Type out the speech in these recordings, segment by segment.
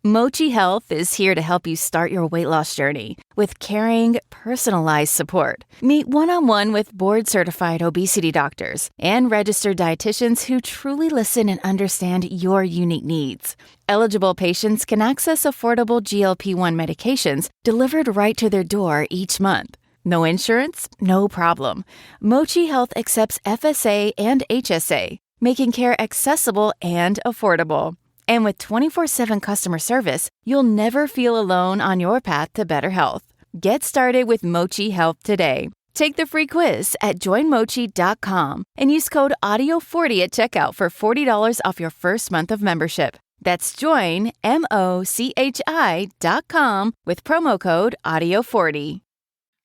Mochi Health is here to help you start your weight loss journey with caring, personalized support. Meet one-on-one with board-certified obesity doctors and registered dietitians who truly listen and understand your unique needs. Eligible patients can access affordable GLP-1 medications delivered right to their door each month. No insurance? No problem. Mochi Health accepts FSA and HSA, making care accessible and affordable. And with 24/7 customer service, you'll never feel alone on your path to better health. Get started with Mochi Health today. Take the free quiz at joinmochi.com and use code AUDIO40 at checkout for $40 off your first month of membership. That's joinmochi.com with promo code AUDIO40.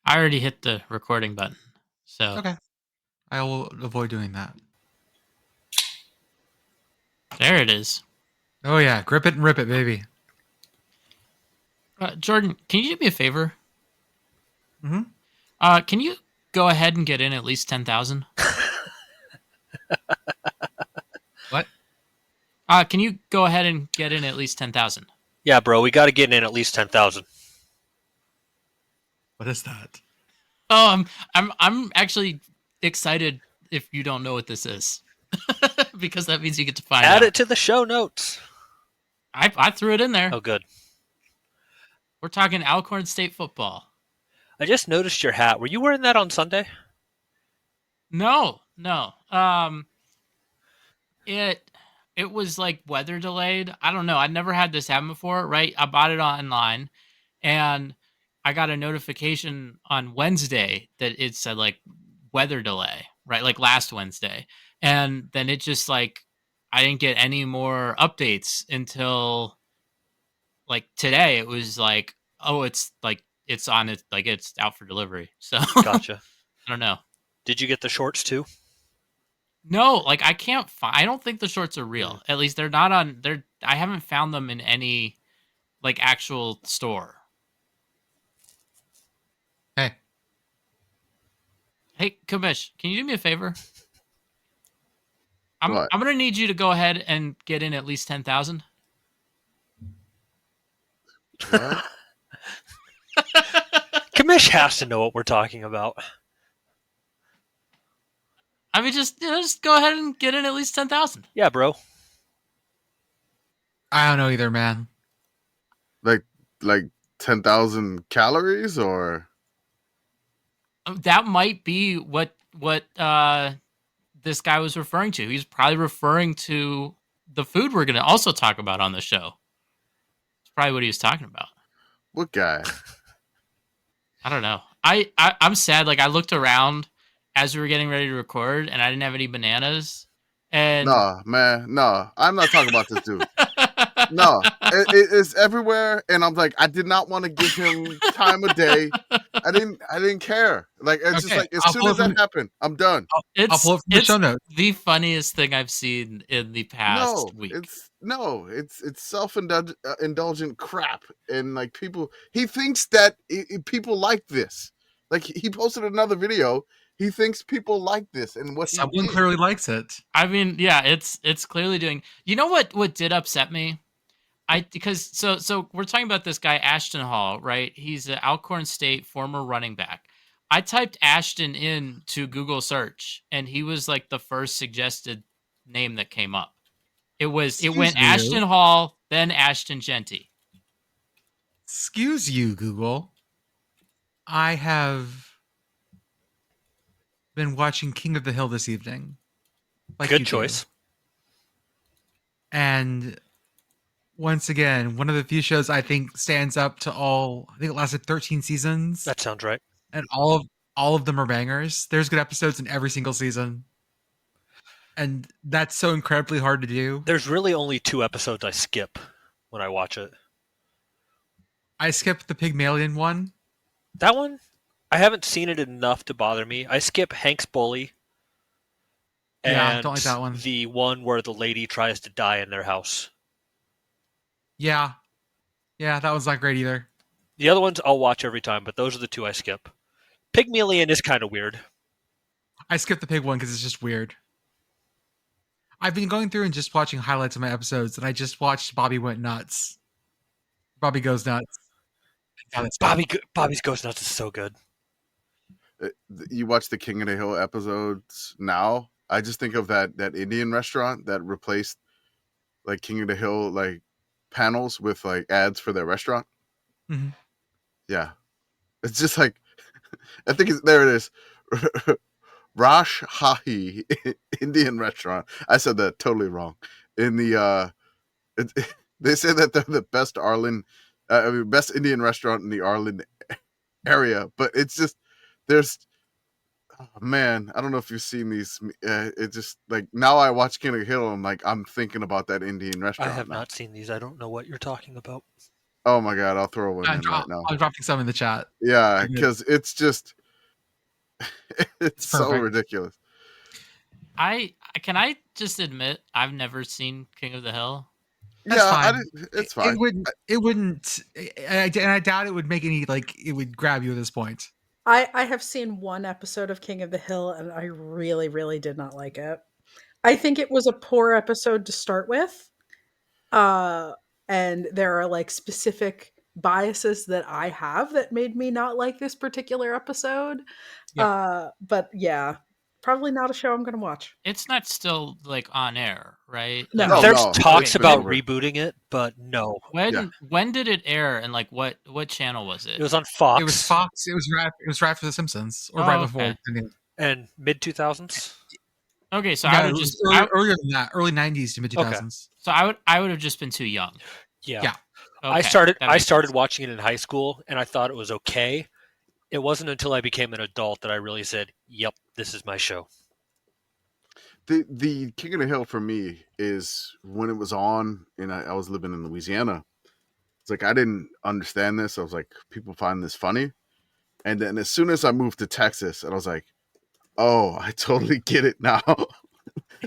I already hit the recording button, so Okay. I will avoid doing that. there it is. Oh yeah, grip it and rip it, baby. Jordan, can you do me a favor? Mm-hmm. Can you go ahead and get in at least 10,000? What? Can you go ahead and get in at least 10,000? Yeah, bro, we got to get in at least 10,000. What is that? Oh, I'm actually excited if you don't know what this is, because that means you get to find out. Add it to the show notes. I threw it in there. Oh, good. We're talking Alcorn State football. I just noticed your hat. Were you wearing that on Sunday? No. It was like weather delayed. I don't know. I'd never had this happen before, right? I bought it online, and I got a notification on Wednesday that it said like weather delay, right? Like last Wednesday. And then it just like, I didn't get any more updates until like today. It was like, oh, it's like, it's on it. Like it's out for delivery. So Gotcha. I don't know. Did you get the shorts too? No, like I can't find, I don't think the shorts are real. At least they're not on there. I haven't found them in any like actual store. Hey, Commish, can you do me a favor? I'm going to need you to go ahead and get in at least 10,000. Commish has to know what we're talking about. I mean, just go ahead and get in at least 10,000. Yeah, bro. I don't know either, man. Like 10,000 calories, or that might be what this guy was referring to. He's probably referring to the food we're going to also talk about on the show. It's probably what he was talking about. What guy? I don't know. I'm sad. Like I looked around as we were getting ready to record, and I didn't have any bananas. And No, man, no. I'm not talking about this dude. No, it's everywhere, and I'm like, I did not want to give him time of day. I didn't care. Like it's just like as soon as that happened, I'm done. I'll pull it from the show notes. The funniest thing I've seen in the past week. It's self-indulgent crap, and like people, he thinks that people like this. Like he posted another video. He thinks people like this, and what someone clearly likes it. I mean, yeah, it's clearly doing. You know what did upset me? Because we're talking about this guy Ashton Hall, right? He's an Alcorn State former running back. I typed Ashton in to Google search, and he was like the first suggested name that came up. It went Ashton Hall, then Ashton Genty. Excuse you, Google. I have been watching King of the Hill this evening. Good choice. And once again, one of the few shows I think stands up to all. I think it lasted 13 seasons. That sounds right. And all of them are bangers. There's good episodes in every single season. And that's so incredibly hard to do. There's really only 2 episodes I skip when I watch it. I skipped the Pygmalion one. That one, I haven't seen it enough to bother me. I skip Hank's Bully. Yeah, don't like that one. The one where the lady tries to die in their house. Yeah, that one's not great either. The other ones I'll watch every time, but those are the 2 I skip. Pygmalion is kind of weird. I skipped the pig one because it's just weird. I've been going through and just watching highlights of my episodes, and I just watched Bobby Went Nuts. Bobby Goes Nuts. God, that's good. Bobby's Goes Nuts is so good. You watch the King of the Hill episodes now. I just think of that Indian restaurant that replaced like King of the Hill like panels with like ads for their restaurant. Mm-hmm. Yeah, it's just like I think there it is. Rash Hahi Indian restaurant. I said that totally wrong. In the they say that they're the best best Indian restaurant in the Arlen area, but it's just there's man, I don't know if you've seen these. It just like now I watch King of the Hill. I'm thinking about that Indian restaurant. I have now. not seen these. I don't know what you're talking about. Oh my god, I'll throw one in right now. I'm dropping some in the chat. Yeah, because it's just it's so ridiculous. I just admit I've never seen King of the Hill. That's fine. It's fine. It wouldn't, and I doubt it would make any it would grab you at this point. I have seen one episode of King of the Hill, and I really, really did not like it. I think it was a poor episode to start with. And there are like specific biases that I have that made me not like this particular episode. Yep. But yeah, probably not a show I'm going to watch. It's not still like on air, right? No. There's talks about rebooting it, but no. When did it air, and like what channel was it? It was on Fox. It was Fox. It was right after The Simpsons, or right before. And mid 2000s. Okay, so no, I would just earlier than that, early 90s to mid 2000s. Okay. So I would have just been too young. Yeah. Okay, I started watching it in high school, and I thought it was okay. It wasn't until I became an adult that I really said, "Yep, this is my show." The King of the Hill for me is when it was on, and I was living in Louisiana. It's like I didn't understand this. I was like, people find this funny, and then as soon as I moved to Texas, and I was like, oh, I totally get it now.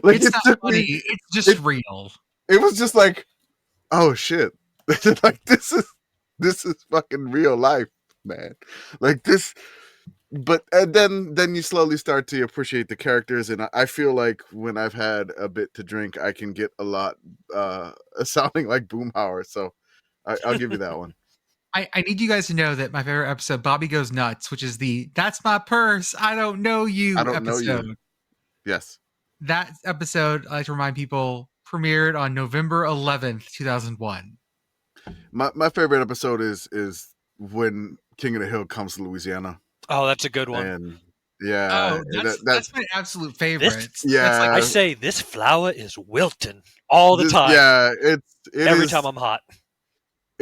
Like it's not funny. It's just real. It was just like, oh shit, like this is fucking real life, man. Like this. But and then you slowly start to appreciate the characters, and I feel like when I've had a bit to drink, I can get a lot sounding like Boomhauer. So I'll give you that one. I need you guys to know that my favorite episode, Bobby Goes Nuts, which is "That's my purse, I don't know you" episode. Know you. Yes. That episode, I like to remind people, premiered on November 11th, 2001. My favorite episode is when King of the Hill comes to Louisiana. Oh, that's a good one. And yeah. Oh, that's my absolute favorite. Yeah. I say this flower is wilting all the time. Yeah, every time I'm hot.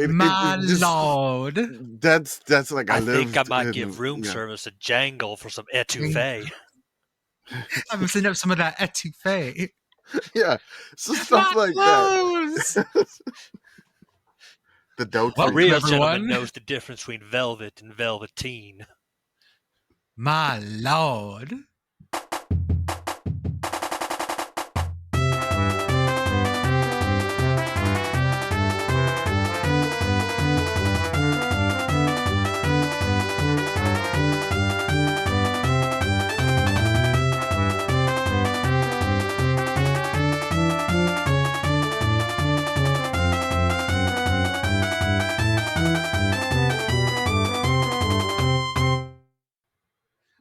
My lord. That's like I think I might give room service a jangle for some etouffee. I'm gonna send up some of that etouffee. Yeah, so stuff like that. The dough. A real gentleman knows the difference between velvet and velveteen. My lord.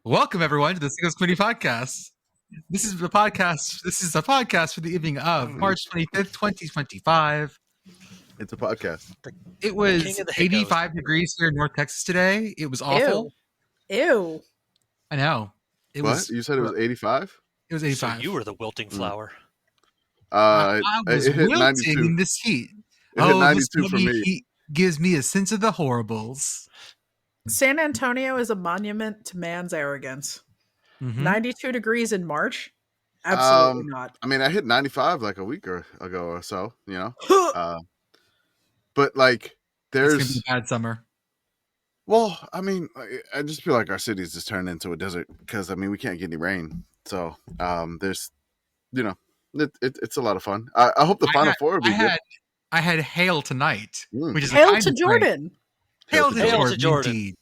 Welcome everyone to the Singles Committee Podcast. This is a podcast for the evening of March 25th, 2025. It's a podcast. It was 85 degrees here in North Texas today. It was awful. Ew. I know. What? You said it was 85? It was 85. So you were the wilting flower. I was it hit wilting 92. in this heat. It hit 92 for me. Heat gives me a sense of the horribles. San Antonio is a monument to man's arrogance. Mm-hmm. 92 degrees in March? Absolutely not. I mean, I hit 95 like a week ago or so, you know? But like, there's... It's going to be a bad summer. Well, I mean, I just feel like our city's just turned into a desert because, I mean, we can't get any rain. So, there's, you know, it's a lot of fun. I hope the Final Four will be good. I had hail tonight, which is hail to Jordan. Hail to Jordan. Indeed.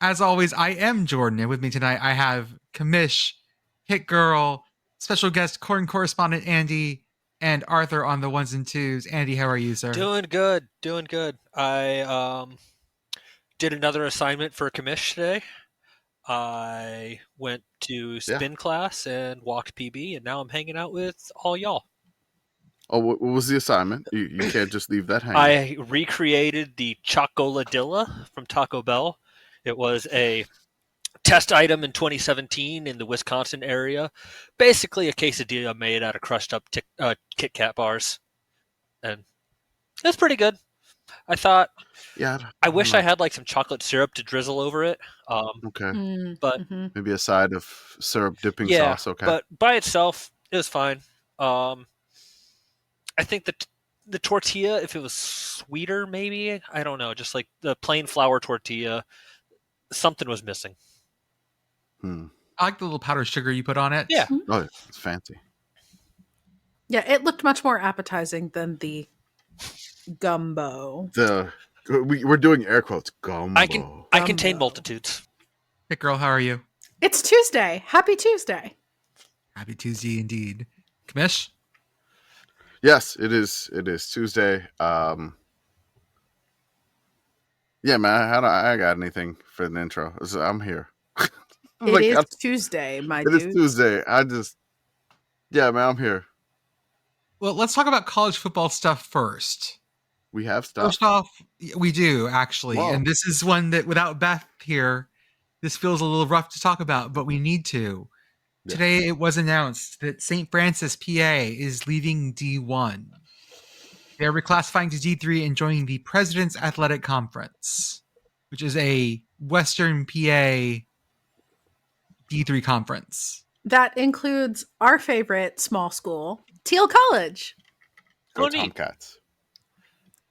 As always, I am Jordan, and with me tonight I have Commish, Pitt Girl, special guest Corn Correspondent Andy, and Arthur on the ones and twos. Andy, how are you, sir? Doing good. I did another assignment for Commish today. I went to spin class and walked PB, and now I'm hanging out with all y'all. Oh, what was the assignment? You can't just leave that hanging. I recreated the Chocoladilla from Taco Bell. It was a test item in 2017 in the Wisconsin area. Basically a quesadilla made out of crushed up Kit Kat bars. And it's pretty good. I thought, I wish I had like some chocolate syrup to drizzle over it. Okay. But maybe a side of syrup dipping sauce. Okay. But by itself, it was fine. I think the tortilla, if it was sweeter, maybe, I don't know, just like the plain flour tortilla, something was missing. I like the little powdered sugar you put on it. Yeah. Oh, it's fancy. Yeah, it looked much more appetizing than the gumbo. We're doing air quotes. Gumbo. I contain multitudes. Pitt Girl, how are you? It's Tuesday. Happy Tuesday. Happy Tuesday indeed. Commish? Yes, it is. It is Tuesday. Yeah, man. I got anything for the intro? I'm here. It is Tuesday, my dude. It is Tuesday. Yeah, man, I'm here. Well, let's talk about college football stuff first. We have stuff. First off, we do, actually. Whoa. And this is one that, without Beth here, this feels a little rough to talk about, but we need to. Yeah. Today, it was announced that St. Francis, PA, is leaving D1. They're reclassifying to D3 and joining the President's Athletic Conference, which is a Western PA D3 conference. That includes our favorite small school, Teal College. Go Tomcats.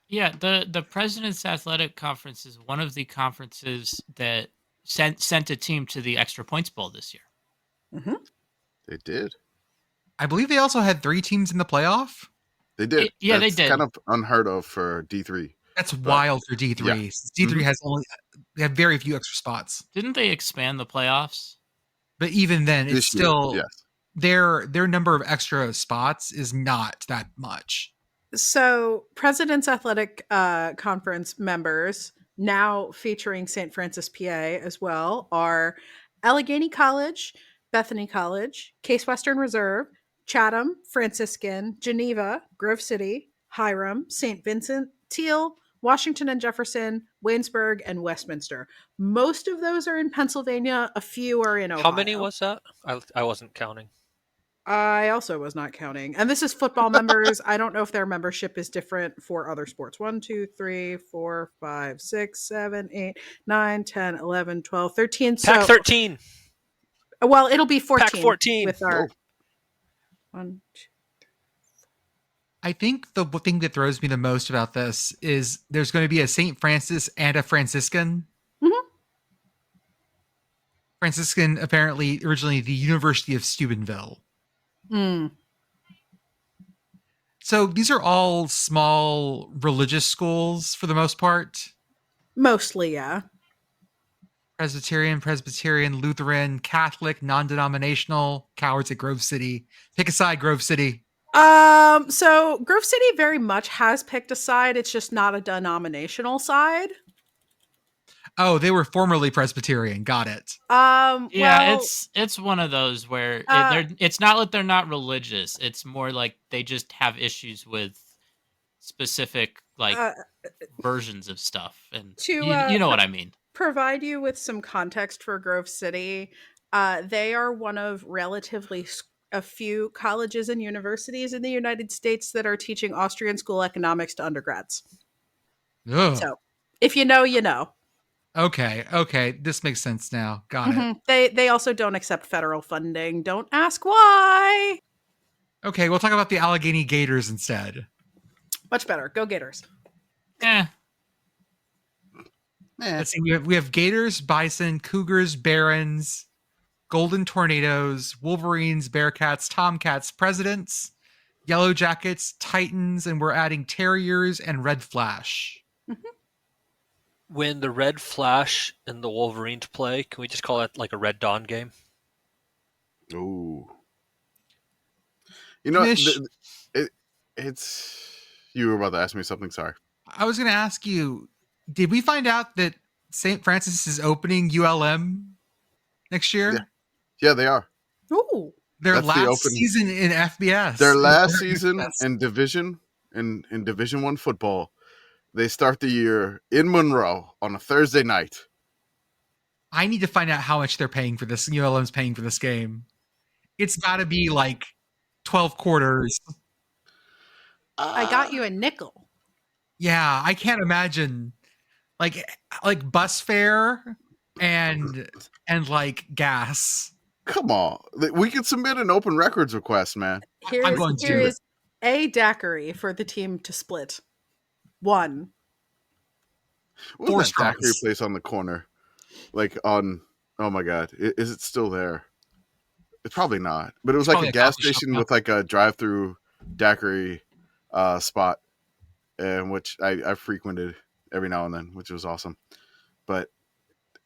Yeah, the President's Athletic Conference is one of the conferences that sent a team to the Extra Points Bowl this year. Mm-hmm. They did. I believe they also had 3 teams in the playoff. They did. They That's did. Kind of unheard of for D3. That's wild for D3. Yeah. D3 has they have very few extra spots. Didn't they expand the playoffs? But even then, it's still yes. Their number of extra spots is not that much. So, President's Athletic Conference members, now featuring St. Francis, PA as well, are Allegheny College, Bethany College, Case Western Reserve, Chatham, Franciscan, Geneva, Grove City, Hiram, St. Vincent, Teal, Washington and Jefferson, Waynesburg, and Westminster. Most of those are in Pennsylvania. A few are in Ohio. How many was that? I wasn't counting. I also was not counting. And this is football members. I don't know if their membership is different for other sports. 1, 2, 3, 4, 5, 6, 7, 8, 9, 10, 11, 12, 13. Pack 13. Well, it'll be 14. Pack 14. With our 1, 2. I think the thing that throws me the most about this is there's going to be a St. Francis and a Franciscan. Mm-hmm. Franciscan, apparently, originally the University of Steubenville. Mm. So these are all small religious schools for the most part. Mostly, yeah. Presbyterian, Lutheran, Catholic, non-denominational, cowards at Grove City. Pick a side, Grove City. So Grove City very much has picked a side. It's just not a denominational side. Oh, they were formerly Presbyterian. Got it. Yeah, it's one of those where it's not that they're not religious. It's more like they just have issues with specific versions of stuff, and you know what I mean. Provide you with some context for Grove City. They are one of relatively a few colleges and universities in the United States that are teaching Austrian school economics to undergrads. Ugh. So, if you know, you know. Okay. This makes sense now. Got it. They also don't accept federal funding. Don't ask why. Okay, we'll talk about the Allegheny Gators instead. Much better. Go Gators. Let's see. We have Gators, Bison, Cougars, Barons, Golden Tornadoes, Wolverines, Bearcats, Tomcats, Presidents, Yellow Jackets, Titans, and we're adding Terriers and Red Flash. Mm-hmm. When the Red Flash and the Wolverines play, can we just call that like a Red Dawn game? Ooh. You know, You were about to ask me something. Sorry. I was going to ask you, did we find out that St. Francis is opening ULM next year? Yeah, they are. Ooh. Their That's last season in FBS. Their last season in Division in Division 1 football. They start the year in Monroe on a Thursday night. I need to find out how much they're paying for this. ULM's paying for this game. It's got to be like 12 quarters. I got you a nickel. Yeah, I can't imagine like bus fare and like gas. Come on. We could submit an open records request, man. Here is a daiquiri for the team to split. 1. What's that daiquiri place on the corner? Like on, oh my God. Is it still there? It's probably not. But it was like a gas station with like a drive-through daiquiri spot, which I frequented every now and then, which was awesome. But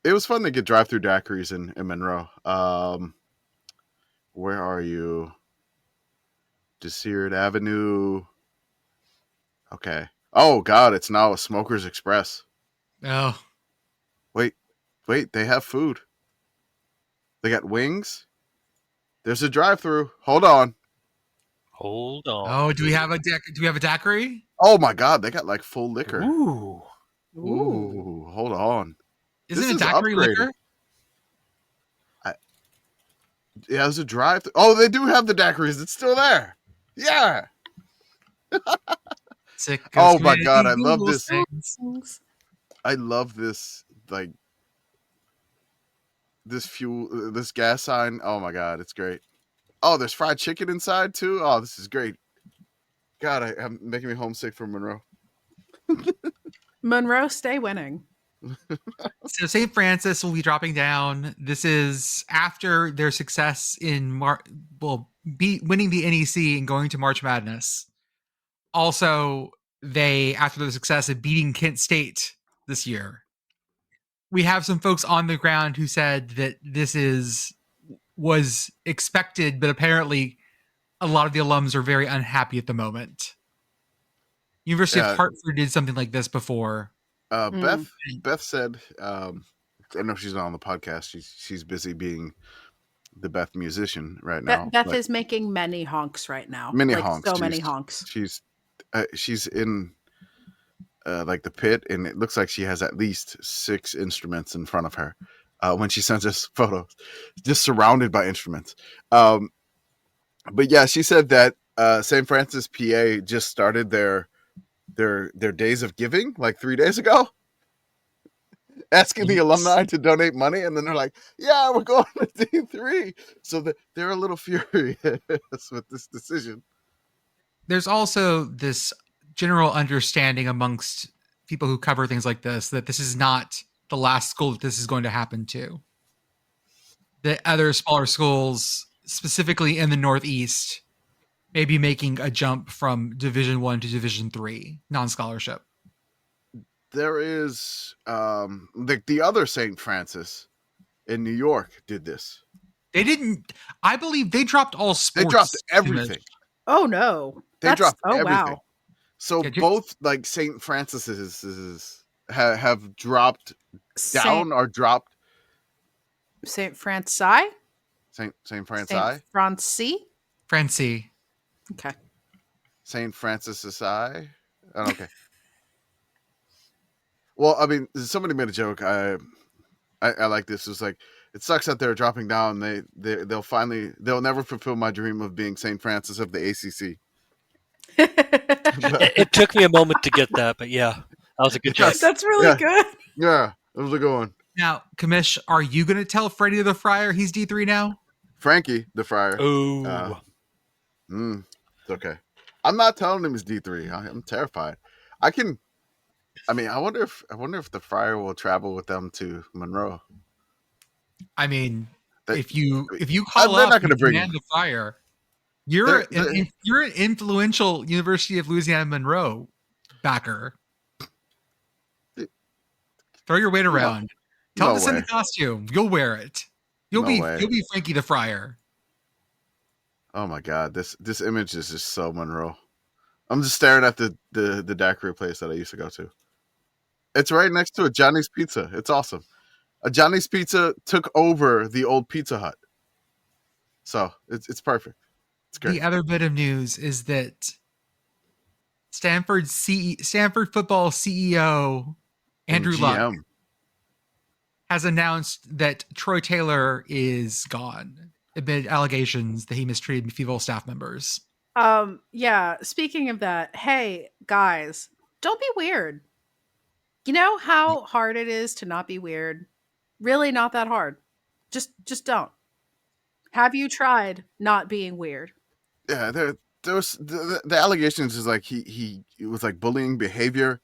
it was fun to get drive-through daiquiris in Monroe. Where are you? Desert Avenue. Okay. Oh God, it's now a Smoker's Express. Oh. Wait, they have food. They got wings. There's a drive-through. Hold on. Oh, do we have a daiquiri? Oh my God, they got like full liquor. Ooh. Hold on. Isn't it daiquiri liquor? Yeah, there's a drive-through. Oh, they do have the daiquiris. It's still there. Yeah. Oh my God, I love this. I love this, like, this gas sign. Oh my God, it's great. Oh, there's fried chicken inside too. Oh, this is great. God, I'm making me homesick for Monroe. Monroe, stay winning. So St. Francis will be dropping down. This is after their success in winning the NEC and going to March Madness. Also, after the success of beating Kent State this year. We have some folks on the ground who said that this was expected, but apparently a lot of the alums are very unhappy at the moment. University of Hartford did something like this before. Beth said, I know she's not on the podcast. She's busy being the Beth musician right now. Beth is making many honks right now. Many honks. So many honks. She's in like the pit, and it looks like she has at least 6 instruments in front of her when she sends us photos, just surrounded by instruments. But yeah, she said that St. Francis, PA just started their days of giving like 3 days ago, asking the alumni to donate money, and then they're like, yeah, we're going to D3. So they're a little furious with this decision. There's also this general understanding amongst people who cover things like this that this is not the last school that this is going to happen to. The other smaller schools, specifically in the Northeast, may be making a jump from Division 1 to Division 3 non-scholarship. There is the other St. Francis in New York did this. They didn't. I believe they dropped all sports. They dropped everything. Oh no! They dropped everything. Wow. So both like St. Francis's have dropped down or dropped. St. Francis. St. Francis. Francie. Okay. St. Francis I. Okay. Well, I mean, somebody made a joke. I like this. It's like, it sucks that they're dropping down. They'll never fulfill my dream of being St. Francis of the ACC. It took me a moment to get that, but yeah, that was a good joke. That's really good. Yeah, that was a good one. Now, Commish, are you going to tell Freddie the Friar he's D3 now? Frankie the Friar. Ooh. It's okay. I'm not telling him he's D3. I'm terrified. I wonder if the Friar will travel with them to Monroe. I mean, if you call up not going to bring the Friar, you're an influential University of Louisiana Monroe backer. Throw your weight around. Tell him to send a costume. You'll wear it. You'll be Frankie the Friar. Oh my God, this image is just so Monroe. I'm just staring at the daiquiri place that I used to go to. It's right next to a Johnny's Pizza. It's awesome. A Johnny's Pizza took over the old Pizza Hut, so it's perfect. It's great. The other bit of news is that Stanford football CEO Andrew Luck has announced that Troy Taylor is gone amid allegations that he mistreated female staff members. Yeah, speaking of that, hey guys, don't be weird. You know how hard it is to not be weird? Really not that hard. Just don't. Have you tried not being weird? Yeah, there was the allegations is like he was like bullying behavior,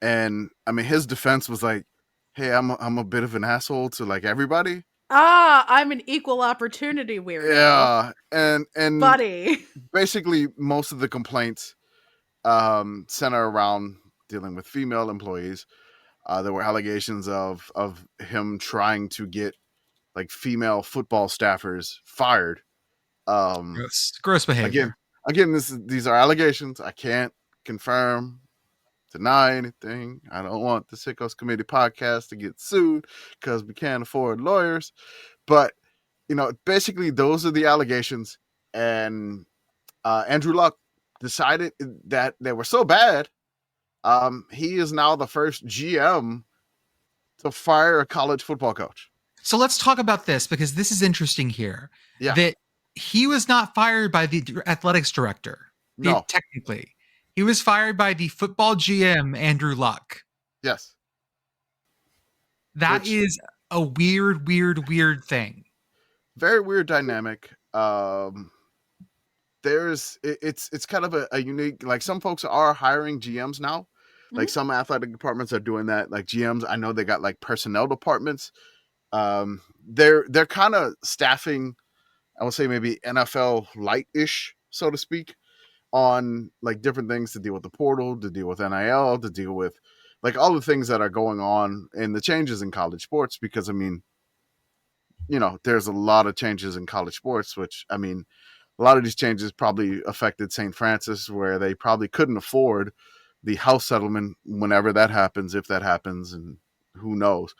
and I mean his defense was like, hey, I'm a bit of an asshole to like everybody. I'm an equal opportunity weirdo. Yeah, and buddy. Basically most of the complaints center around dealing with female employees. There were allegations of him trying to get like female football staffers fired. Gross behavior. Again, these are allegations. I can't confirm, deny anything. I don't want the Sickos Committee podcast to get sued because we can't afford lawyers. But basically those are the allegations. And Andrew Luck decided that they were so bad. He is now the first GM to fire a college football coach. So let's talk about this because this is interesting here. Yeah. That he was not fired by the athletics director. No. Technically. He was fired by the football GM, Andrew Luck. Yes. That is a weird thing. Very weird dynamic. It's kind of a unique, like some folks are hiring GMs now. Like some athletic departments are doing that. Like GMs, I know they got like personnel departments. They're kind of staffing, I would say maybe NFL light-ish, so to speak, on like different things to deal with the portal, to deal with NIL, to deal with like all the things that are going on and the changes in college sports. Because I mean, there's a lot of changes in college sports, which I mean, a lot of these changes probably affected St. Francis, where they probably couldn't afford the house settlement whenever that happens, if that happens, and who knows.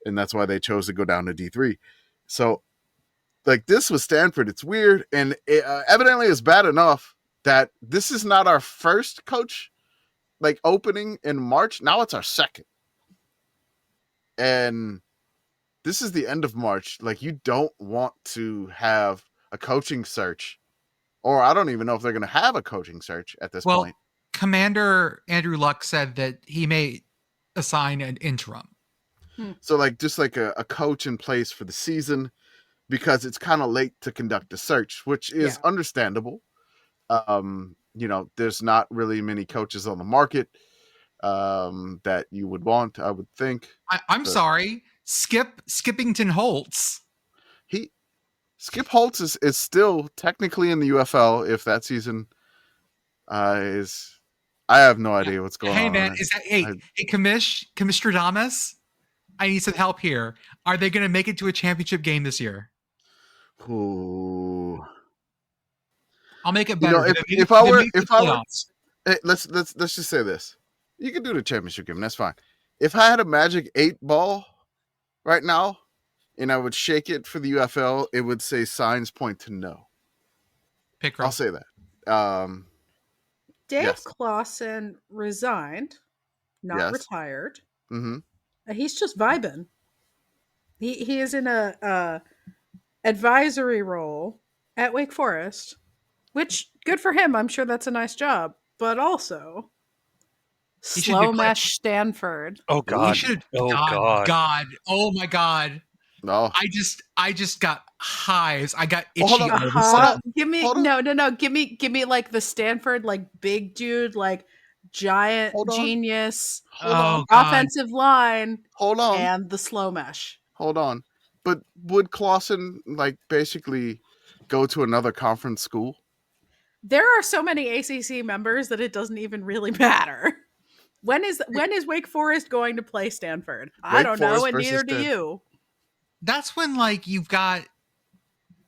And that's why they chose to go down to D3. So like this with Stanford, it's weird. And it, evidently it's bad enough that this is not our first coach like opening in March. Now it's our second. And this is the end of March. Like you don't want to have a coaching search, or I don't even know if they're going to have a coaching search at this point. Commander Andrew Luck said that he may assign an interim. So like just like a coach in place for the season, because it's kind of late to conduct a search, which is understandable. There's not really many coaches on the market that you would want, I would think. I'm sorry, Skippington Holtz. Skip Holtz is still technically in the UFL if that season is. I have no idea what's going on. Hey man, is that hey Commish Damas? I need some help here. Are they going to make it to a championship game this year? Ooh. I'll make it better. If I were, hey, let's just say this. You can do the championship game. That's fine. If I had a Magic 8 ball right now, and I would shake it for the UFL, it would say signs point to no. Pitt Girl. I'll say that. Dave Clawson resigned, not retired. Mm-hmm. He's just vibing. He is in a advisory role at Wake Forest, which good for him. I'm sure that's a nice job. But also, slow mesh Stanford. Oh God! God! Oh my God! No. I just got hives. I got itchy. Give me like the Stanford like big dude, like giant genius offensive line. Hold on. And the slow mesh. Hold on. But would Clawson like basically go to another conference school? There are so many ACC members that it doesn't even really matter. When is Wake Forest going to play Stanford? I don't know, and neither do you. That's when like you've got.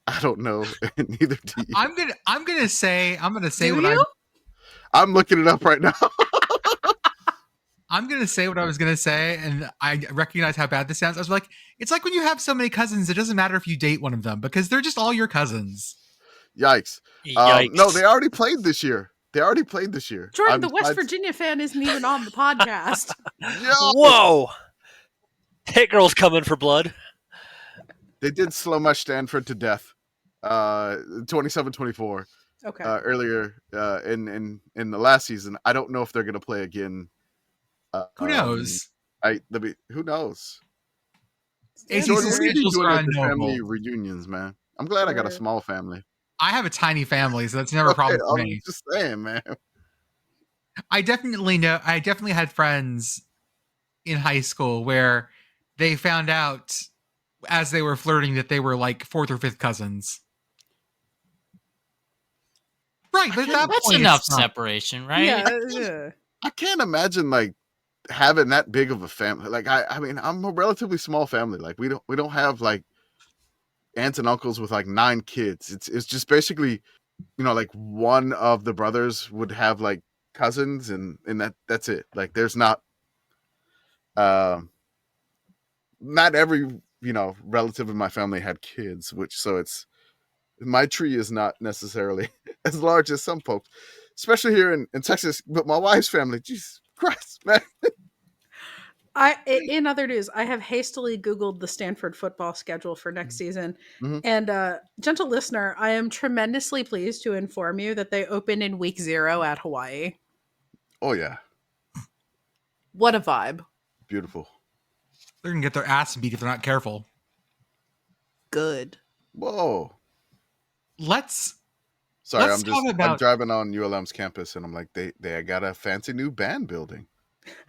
I don't know, and neither do you. I'm gonna say what I'm looking it up right now. I'm going to say what I was going to say, and I recognize how bad this sounds. I was like, it's like when you have so many cousins, it doesn't matter if you date one of them because they're just all your cousins. Yikes. Yikes. No, they already played this year. Jordan, the West Virginia fan isn't even on the podcast. Whoa! Pitt Girl's coming for blood. They did slow mush Stanford to death. 27-24. Okay. Earlier in the last season. I don't know if they're going to play again. Who knows? Who knows? ACC Jordan, what are you schedules doing are at the family unknowable. reunions, man? I'm glad I got a small family. I have a tiny family, so that's never a problem for I'm me. just saying, man. I definitely had friends in high school where they found out as they were flirting that they were like fourth or fifth cousins. Right, but at that That's point, enough it's not. separation, right? Yeah. I can't imagine like having that big of a family. Like I mean, I'm a relatively small family. Like we don't have like aunts and uncles with like 9 kids. It's just basically, like one of the brothers would have like cousins and that's it. Like there's not every, relative in my family had kids, my tree is not necessarily as large as some folks, especially here in Texas. But my wife's family, Jesus Christ, man. In other news, I have hastily Googled the Stanford football schedule for next season. Mm-hmm. And gentle listener, I am tremendously pleased to inform you that they open in week 0 at Hawaii. Oh, yeah. What a vibe. Beautiful. They're going to get their ass beat if they're not careful. Good. Whoa. I'm driving on ULM's campus and I'm like, they got a fancy new band building.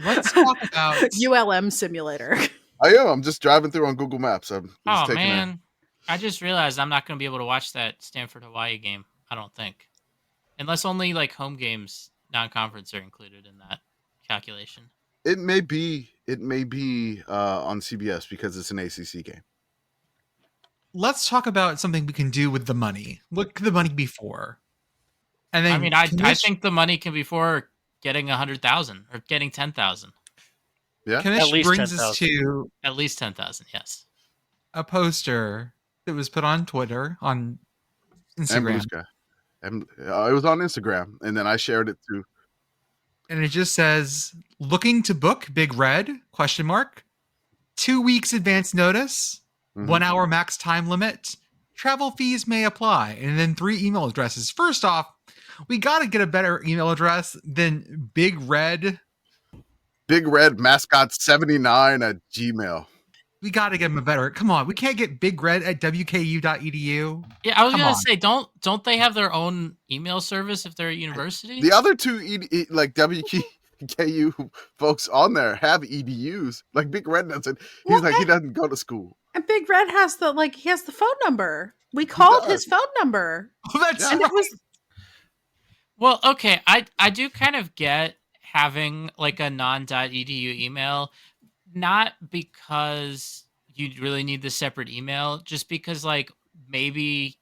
Let's talk about ULM simulator. I am. I'm just driving through on Google Maps. I just realized I'm not going to be able to watch that Stanford Hawaii game. I don't think, unless only like home games, non-conference are included in that calculation. It may be on CBS because it's an ACC game. Let's talk about something we can do with the money. What could the money be for? And then I think the money can be for getting 100,000 or getting 10,000. Yeah, Commish at least brings 10,000. us to At least 10,000. Yes. a poster that was put on Twitter, on and Instagram, Blue Sky. And it was on Instagram, and then I shared it too. and it just says, "Looking to book Big Red?" ? 2 weeks advance notice. Mm-hmm. 1 hour max time limit. Travel fees may apply. And then 3 email addresses. First off, we got to get a better email address than Big Red mascot 79 at Gmail. We got to get them a better. Come on, we can't get Big Red at wku.edu. Yeah, I was going to say, don't they have their own email service if they're at university? The other two like WKU folks on there have EDUs. Like Big Red doesn't. He's he doesn't go to school. And Big Red has the phone number. We called his phone number. Oh, that's And right. it was Well, okay, I do kind of get having like a non.edu email, not because you really need the separate email, just because like maybe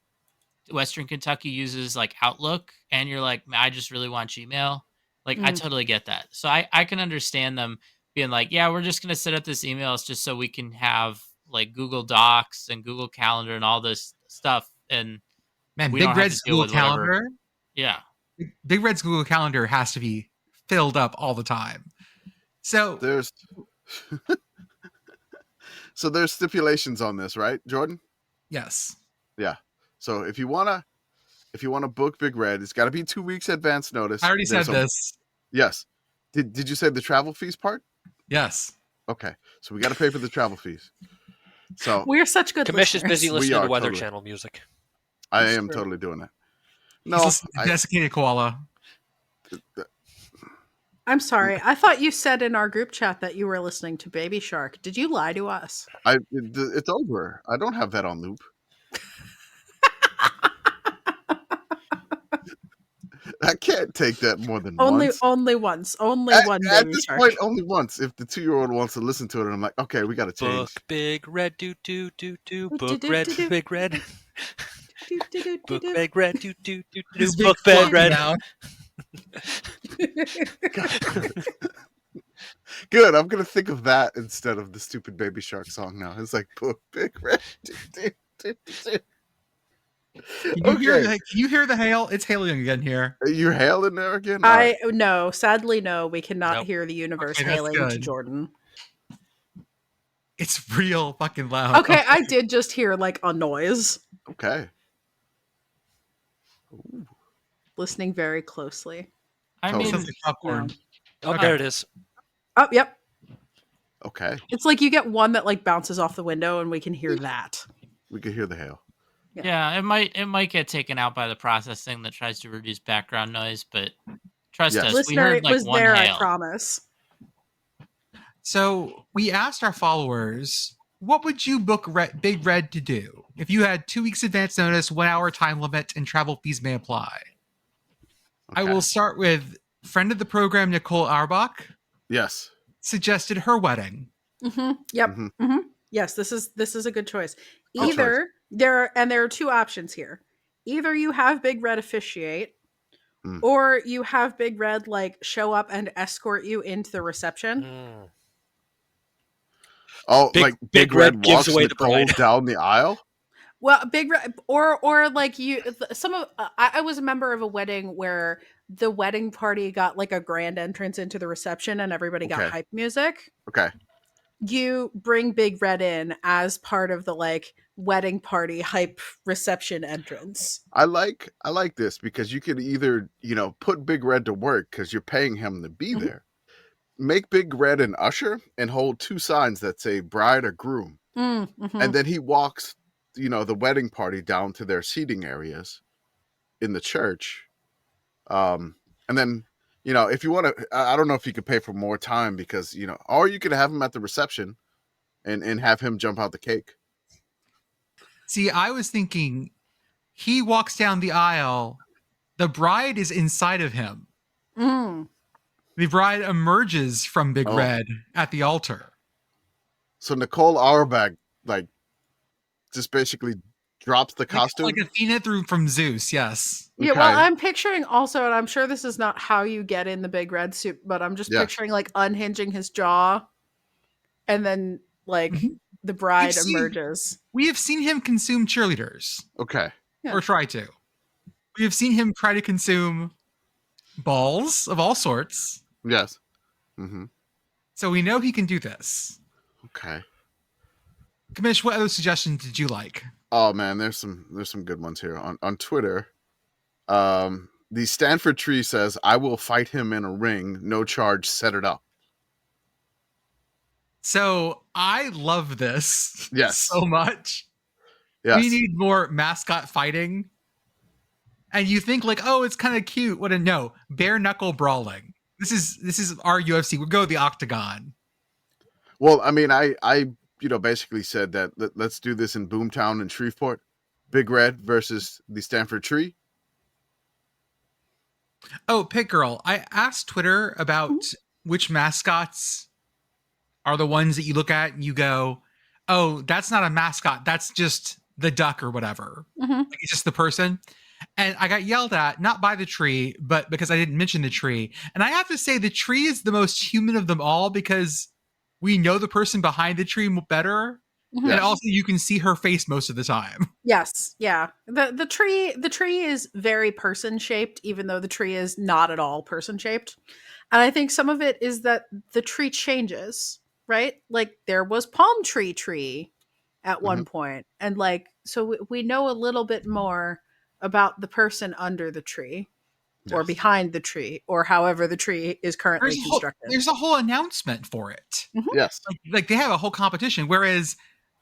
Western Kentucky uses like Outlook and you're like, I just really want Gmail. Like, I totally get that. So I can understand them being like, yeah, we're just going to set up this email just so we can have like Google Docs and Google Calendar and all this stuff. And Man, we Big don't have Red's to deal Google with whatever. Calendar. Yeah. Big Red's Google Calendar has to be filled up all the time. So There's stipulations on this, right, Jordan? yes. Yeah. So if you wanna book Big Red, it's got to be 2 weeks advance notice. I already said this. Yes. Did you say the travel fees part? Yes. Okay. So we got to pay for the travel fees. So we're such good Commish is listeners. busy We listening are to Weather totally. Channel music. I That's am true. totally doing that. He's No, listening to Desiccated Koala. I'm sorry. I thought you said in our group chat that you were listening to Baby Shark. Did you lie to us? it's over. I don't have that on loop. I can't take that more than once. Only once. Only one At Baby this Shark. point, only once. If the 2-year-old wants to listen to it, I'm like, okay, we got to change. Book Big Red, do. Book do, Red, do, do. Big Red. Do, do, do, do, Book do. Big Red, do. This Book big Big fluffy Red. down. Good. I'm gonna think of that instead of the stupid Baby Shark song now. It's like Big Red. Can you hear the hail? It's hailing again here. Are you hailing there again? No, sadly, no. We cannot Nope. hear the universe Okay, that's hailing to good. Jordan. It's real fucking loud. Okay, I did just hear like a noise. Okay. Listening very closely. I Oh, mean, Sounds like popcorn. No. Oh, Okay. there it is. Oh, yep. Okay. It's like you get one that like bounces off the window, and we can hear that. We can hear the hail. yeah, it might get taken out by the processing that tries to reduce background noise, but trust Yes. us, we Listener, heard it like was one there. hail. I promise. So we asked our followers, what would you book Big Red to do if you had 2 weeks advance notice, 1 hour time limit, and travel fees may apply? I Okay. will start with friend of the program, Nicole Auerbach, Yes. suggested her wedding. Mm-hmm. Yep. Mhm. Mm-hmm. Yes, this is a good choice. Good Either there are two options here. Either you have Big Red officiate, Mm. or you have Big Red like show up and escort you into the reception. Mm. Oh, Big- like Big Big Red Red gives walks away the Nicole bride. down the aisle? Well, Big Red, or like you, some of I was a member of a wedding where the wedding party got like a grand entrance into the reception and everybody got Okay. hype music. Okay. You bring Big Red in as part of the like wedding party hype reception entrance. I like this because you could either, put Big Red to work because you're paying him to be Mhm. there. Make Big Red an usher and hold 2 signs that say bride or groom. Mm-hmm. And then he walks, the wedding party down to their seating areas in the church. And then, if you want to, I don't know if you could pay for more time because, or you could have him at the reception and have him jump out the cake. See, I was thinking he walks down the aisle, the bride is inside of him. Mm. The bride emerges from Big Oh. Red at the altar. So Nicole Auerbach, just basically drops the costume. Like Athena from Zeus, yes. Yeah, Okay. well, I'm picturing also, and I'm sure this is not how you get in the Big Red suit, but I'm just Yes. picturing like unhinging his jaw, and then Mhm. the bride We've seen- emerges. We have seen him consume cheerleaders, Okay. Yeah. or try to. We have seen him try to consume balls of all sorts. Yes. Mm-hmm. So we know he can do this. Okay. Commish, what other suggestions did you like? Oh man, there's some good ones here on Twitter. The Stanford tree says, "I will fight him in a ring, no charge, set it up." So I love this Yes. so much. Yes. We need more mascot fighting. And you think like, oh, it's kind of cute. What a no. Bare knuckle brawling. This is our UFC. We'll go the octagon. Well, I mean, I basically said that let's do this in Boomtown and Shreveport. Big Red versus the Stanford tree. Oh, Pitt Girl, I asked Twitter about which mascots are the ones that you look at and you go, oh, that's not a mascot. That's just the duck or whatever. Mhm. Like, it's just the person. And I got yelled at, not by the tree, but because I didn't mention the tree. And I have to say the tree is the most human of them all because we know the person behind the tree better. Mhm. And also you can see her face most of the time. Yes, yeah. The tree is very person shaped, even though the tree is not at all person shaped. And I think some of it is that the tree changes, right? Like there was palm tree at one point, and like so we know a little bit more about the person under the tree or Yes. behind the tree or however the tree is currently constructed. There's a whole announcement for it. Yes. Like they have a whole competition, whereas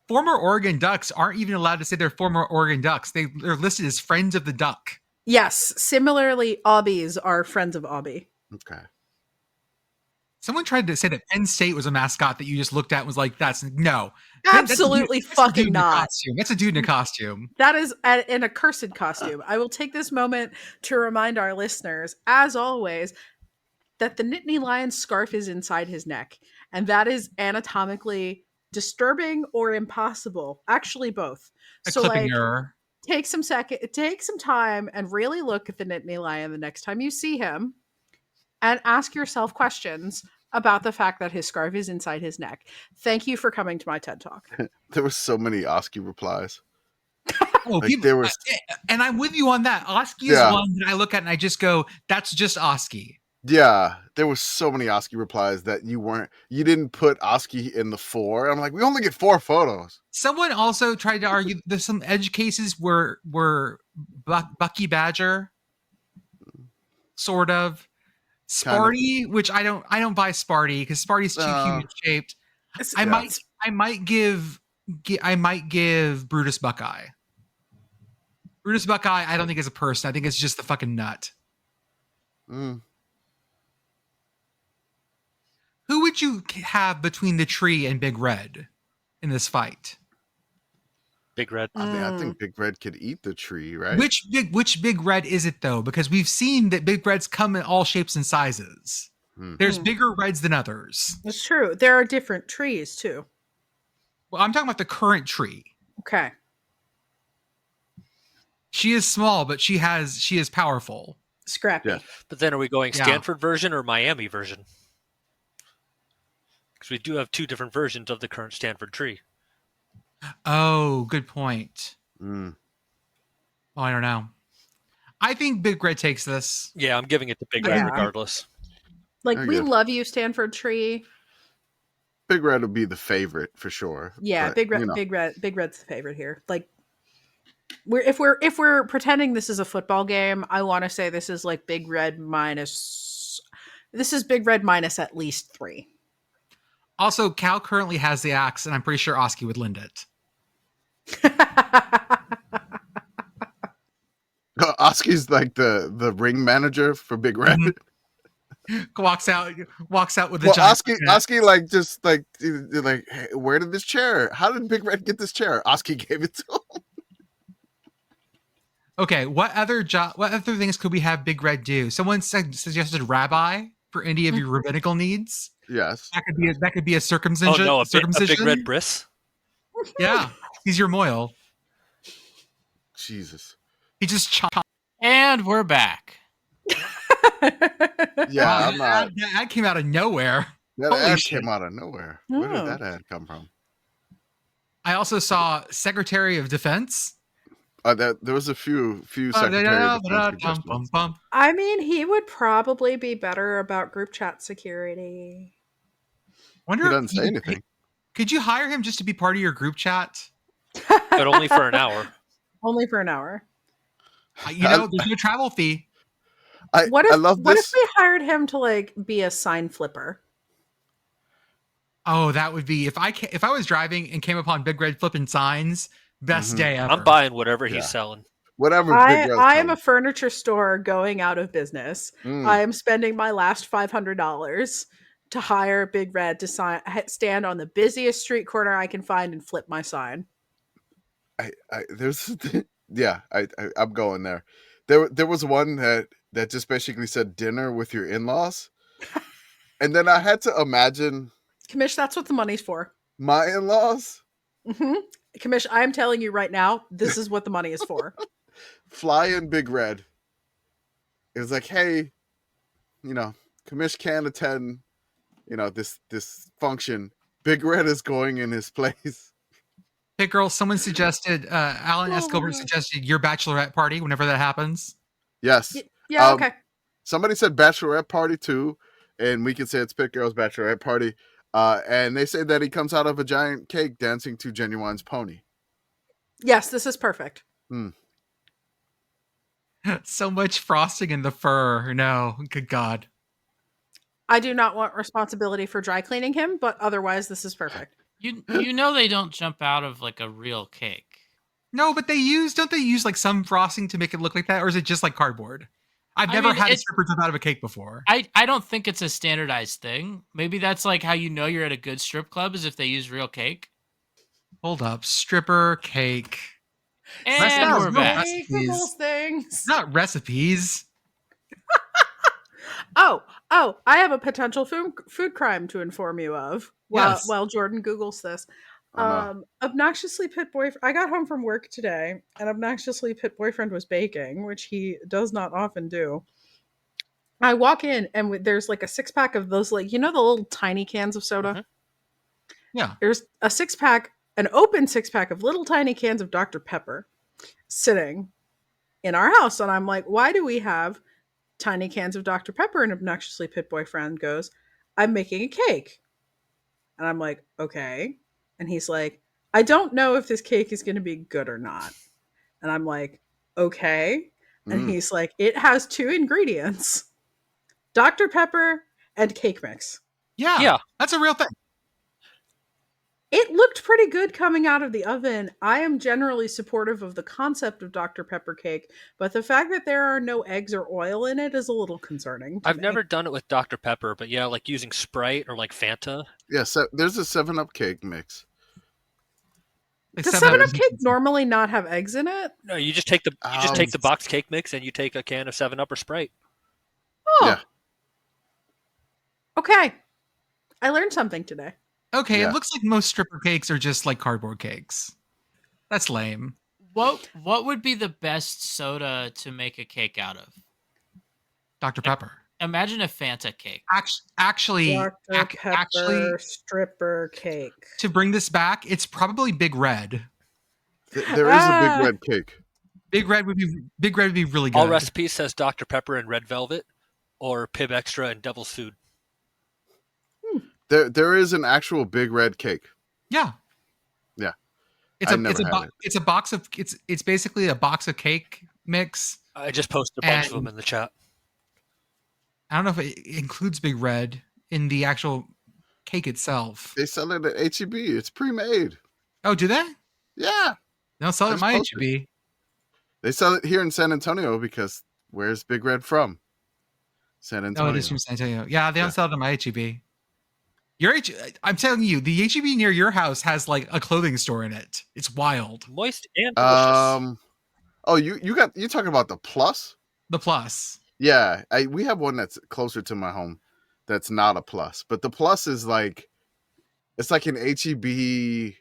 former Oregon Ducks aren't even allowed to say they're former Oregon Ducks. They're listed as friends of the duck. Yes, similarly, Obbies are friends of Obby. Okay. Someone tried to say that Penn State was a mascot that you just looked at and was like, that's no. Absolutely That's a dude fucking in a not. costume. That's a dude in a costume. That is an accursed costume. I will take this moment to remind our listeners, as always, that the Nittany Lion scarf is inside his neck, and that is anatomically disturbing or impossible. Actually, both. A So, clipping like, error. take some time, and really look at the Nittany Lion the next time you see him, and ask yourself questions about the fact that his scarf is inside his neck. Thank you for coming to my TED Talk. There were so many Oski replies. Oh, Like, there was, and I'm with you on that. Oski is Yeah. one that I look at and I just go, "That's just Oski." yeah, there was so many Oski replies that you didn't put Oski in the 4. I'm like, we only get 4 photos. Someone also tried to argue there's some edge cases were Bucky Badger, sort of. Sparty, which I don't buy Sparty because Sparty's too human shaped. I might give Brutus Buckeye. Brutus Buckeye, I don't think is a person. I think it's just the fucking nut. Mm. Who would you have between the tree and Big Red in this fight? Big Red. I think Big Red could eat the tree, right? Which Big Red is it though? Because we've seen that Big Reds come in all shapes and sizes. There's bigger Reds than others. It's true. There are different trees too. Well, I'm talking about the current tree. Okay. She is small, but she is powerful. Scrappy. Yeah. But then are we going Yeah. Stanford version or Miami version? Because we do have 2 different versions of the current Stanford tree. Oh, good point. Mm. Oh, I don't know. I think Big Red takes this. Yeah, I'm giving it to Big Yeah. Red regardless. Like, Very we good. love you, Stanford Tree. Big Red would be the favorite for sure. Yeah, but, Big Red's the favorite here. Like, if we're pretending this is a football game, I want to say this is like Big Red minus. This is Big Red minus at least 3. Also, Cal currently has the axe, and I'm pretty sure Oski would lend it. Oski's like the ring manager for Big Red. Walks out with the Well, giant. Oski like just like hey, where did this chair? How did Big Red get this chair? Oski gave it to him. Okay, what other things could we have Big Red do? Someone suggested rabbi for any of your rabbinical needs. Yes. That could be a circumcision. Oh no, a circumcision. Big Red bris? Yeah, he's your moil. Jesus. He just chopped. And we're back. Yeah, I'm not. That came out of nowhere. That Holy ad shit. came out of nowhere. Where did Oh. that ad come from? I also saw Secretary of Defense. There was a few Secretary of Defense suggestions. I mean, he would probably be better about group chat security. Wonder He if doesn't say anything. Could you hire him just to be part of your group chat? But only for an hour. Only for an hour. There's no travel fee. What if I love what if this. we hired him to like be a sign flipper? Oh, that would be if I was driving and came upon Big Red flipping signs. Best Mhm. day ever. I'm buying whatever Yeah. he's selling. Whatever. Big Red I am a sells. furniture store going out of business. Mm. I am spending my last $500 to hire Big Red to stand on the busiest street corner I can find and flip my sign. I'm going there. There was one that just basically said dinner with your in-laws, and then I had to imagine Commish, that's what the money's for. my in-laws Mm-hmm. Commish, I'm telling you right now, this is what the money is for. flying Big Red. It was like, hey, Commish can't attend, this function. Big Red is going in his place. Pitt Girl, someone suggested, Alan S. Gilbert suggested your bachelorette party whenever that happens. Yes. Yeah, okay. Somebody said bachelorette party too, and we could say it's Pitt Girl's bachelorette party. And they say that he comes out of a giant cake dancing to Genuine's pony. Yes, this is perfect. So much frosting in the fur. No, good God. I do not want responsibility for dry cleaning him, but otherwise this is perfect. You know they don't jump out of like a real cake. No, but don't they use like some frosting to make it look like that? Or is it just like cardboard? I've never had a stripper jump out of a cake before. I don't think it's a standardized thing. Maybe that's like how you know you're at a good strip club is if they use real cake. Hold up. Stripper cake. And we're back. Those things. Not recipes. Oh, I have a potential food crime to inform you of while Jordan Googles this. Obnoxiously Pitt boyfriend. I got home from work today, and obnoxiously Pitt boyfriend was baking, which he does not often do. I walk in and there's like a 6-pack of those, like, the little tiny cans of soda. Mhm. Yeah. There's a 6-pack, an open 6-pack of little tiny cans of Dr. Pepper sitting in our house. And I'm like, why do we have tiny cans of Dr. Pepper? And obnoxiously Pit Boyfriend goes, I'm making a cake. And I'm like, okay. And he's like, I don't know if this cake is going to be good or not. And I'm like, okay. And he's like, it has 2 ingredients, Dr. Pepper and cake mix. Yeah. That's a real thing. It looked pretty good coming out of the oven. I am generally supportive of the concept of Dr. Pepper cake, but the fact that there are no eggs or oil in it is a little concerning to I've me. never done it with Dr. Pepper, but yeah, like using Sprite or like Fanta. Yeah, so there's a 7-Up cake mix. Like Does 7 7-Up cake normally not have eggs in it? No, you just take the box cake mix and you take a can of 7-Up or Sprite. Oh. Yeah. Okay. I learned something today. Okay, Yeah. it looks like most stripper cakes are just like cardboard cakes. That's lame. What would be the best soda to make a cake out of? Dr. Pepper. Imagine a Fanta cake. Actually, Dr. Pepper actually, stripper cake. to bring this back, it's probably Big Red. There is a Big Red cake. Big Red would be really good. All recipes says Dr. Pepper and Red Velvet or Pib Extra and Devil's Food. There is an actual Big Red cake. Yeah. Yeah. It's basically a box of cake mix. I just posted a bunch of them in the chat. I don't know if it includes Big Red in the actual cake itself. They sell it at HEB. It's pre-made. Oh, do they? Yeah. They don't sell it at my HEB. They sell it here in San Antonio because where's Big Red from? San Antonio. Oh, it is from San Antonio. Yeah, they don't sell it at my HEB. I'm telling you, the HEB near your house has like a clothing store in it. It's wild. Moist and delicious. Oh, you talking about the Plus? The Plus. Yeah, we have one that's closer to my home. That's not a Plus, but the Plus is like, it's like an HEB. They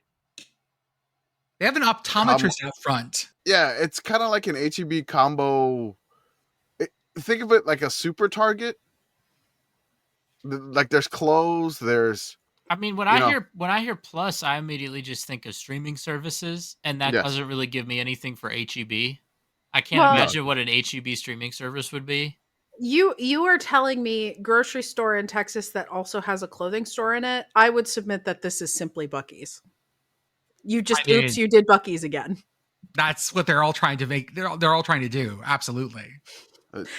have an optometrist out front. Yeah, it's kind of like an HEB combo. Think of it like a super Target. Like there's clothes, there's. I mean, when I hear Plus, I immediately just think of streaming services, and that doesn't really give me anything for HEB. I can't imagine what an HEB streaming service would be. You are telling me grocery store in Texas that also has a clothing store in it? I would submit that this is simply Buc-ee's. You just you did Buc-ee's again. That's what they're all trying to make. They're all trying to do. Absolutely.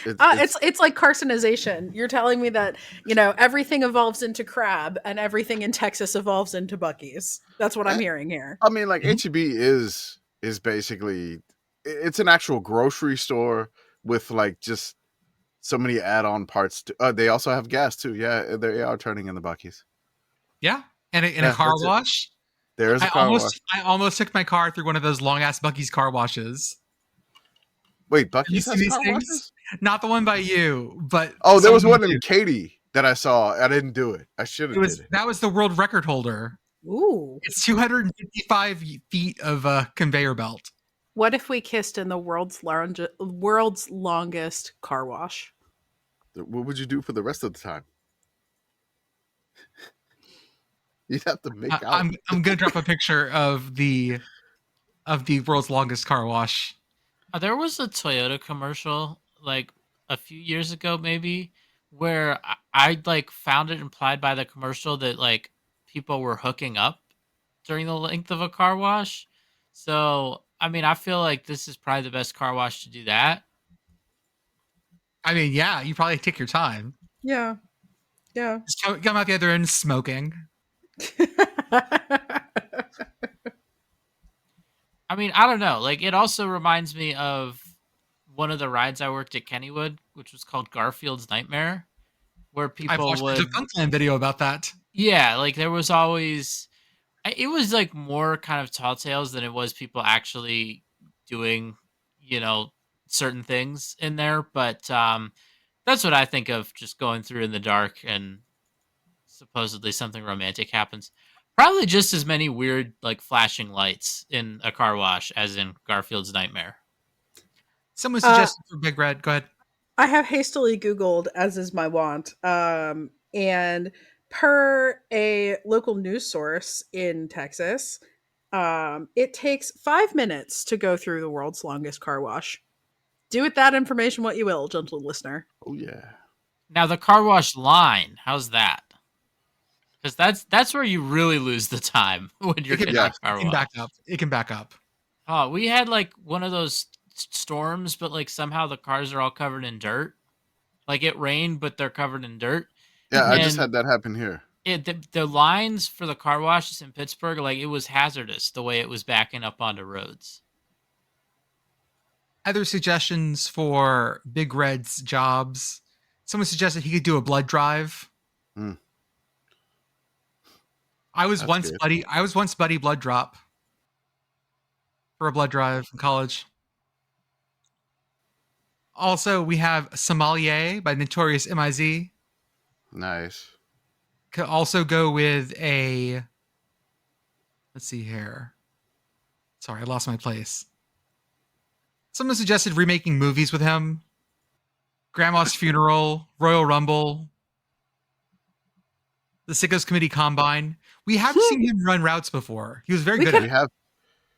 It's like carcinization. You're telling me that, everything evolves into crab and everything in Texas evolves into Buc-ee's. That's what I'm hearing here. I mean, like HEB is basically, it's an actual grocery store with like just so many add-on parts. They also have gas too. Yeah, they are turning in the Buc-ee's. Yeah, and a car wash. There's a car wash. I almost took my car through one of those long-ass Buc-ee's car washes. Wait, Buc-ee's has these car things? washes? Not the one by you, but there was one in Katy that I saw. I didn't do it. I should have did it. That was the world record holder. Ooh. It's 255 feet of conveyor belt. What if we kissed in the world's longest car wash? What would you do for the rest of the time? You'd have to make out. I'm gonna drop a picture of the world's longest car wash. There was a Toyota commercial like a few years ago, maybe, where I like found it implied by the commercial that like people were hooking up during the length of a car wash. So, I mean, I feel like this is probably the best car wash to do that. I mean, yeah, you probably take your time. Yeah. Just come out the other end smoking. I mean, I don't know. Like, it also reminds me of one of the rides I worked at Kennywood, which was called Garfield's Nightmare, where people I've watched the Funkland video about that. Yeah, like there was always, it was like more kind of tall tales than it was people actually doing, certain things in there. But that's what I think of, just going through in the dark and supposedly something romantic happens. Probably just as many weird, like, flashing lights in a car wash as in Garfield's Nightmare. Someone suggested for Big Red. Go ahead. I have hastily Googled, as is my wont, and per a local news source in Texas, it takes 5 minutes to go through the world's longest car wash. Do with that information what you will, gentle listener. Oh yeah. Now the car wash line, how's that? Because that's where you really lose the time when you're getting a car It can wash. back up. It can back up. Oh, we had like one of those storms, but like somehow the cars are all covered in dirt. Like it rained, but they're covered in dirt. Yeah, I And just had that happen here. the lines for the car washes in Pittsburgh, like it was hazardous the way it was backing up onto roads. Other suggestions for Big Red's jobs. Someone suggested he could do a blood drive. Mm. I was That's once good. buddy blood drop for a blood drive in college. Also, we have Sommelier by Notorious M.I.Z. Nice. Could also go with a. Let's see here. Sorry, I lost my place. Someone suggested remaking movies with him. Grandma's Funeral, Royal Rumble, the Sickos Committee Combine. We have seen him run routes before. He was very good at it.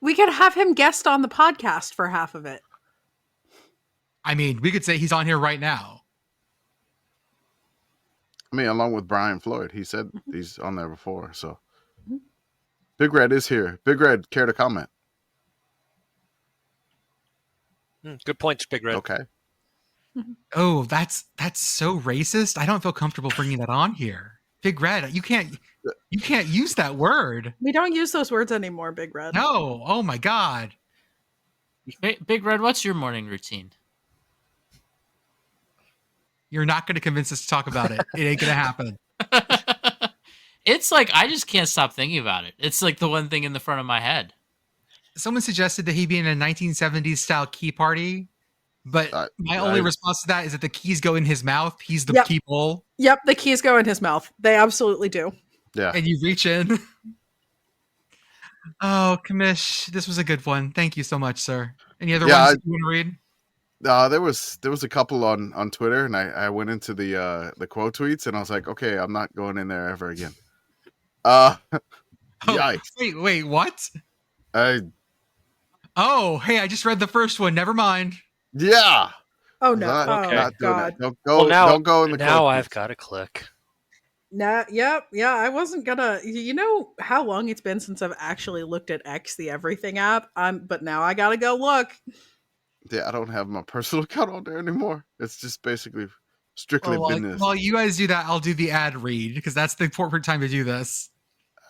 We could have him guest on the podcast for half of it. I mean, we could say he's on here right now. I mean, along with Brian Floyd. He said he's on there before. So Big Red is here. Big Red, care to comment? Good points, Big Red. Okay. Oh, that's so racist. I don't feel comfortable bringing that on here. Big Red, you can't use that word. We don't use those words anymore, Big Red. No. Oh my God. Big Red, what's your morning routine? You're not going to convince us to talk about it. It ain't going to happen. It's like I just can't stop thinking about it. It's like the one thing in the front of my head. Someone suggested that he be in a 1970s style key party, but my only response to that is that the keys go in his mouth. He's the key bowl. Yep, the keys go in his mouth. They absolutely do. Yeah. And you reach in. Oh, Commish, this was a good one. Thank you so much, sir. Any other ones you want to read? There was a couple on Twitter, and I went into the quote tweets, and I was like, okay, I'm not going in there ever again. Yikes! Wait, what? Oh, hey, I just read the first one. Never mind. Yeah. Oh no! Not God! Don't go. Don't go in the. Now I've got to click. Nah, yeah. I wasn't gonna. You know how long it's been since I've actually looked at X, the Everything app. But now I gotta go look. Yeah, I don't have my personal account on there anymore. It's just basically strictly business. While you guys do that, I'll do the ad read because that's the appropriate time to do this.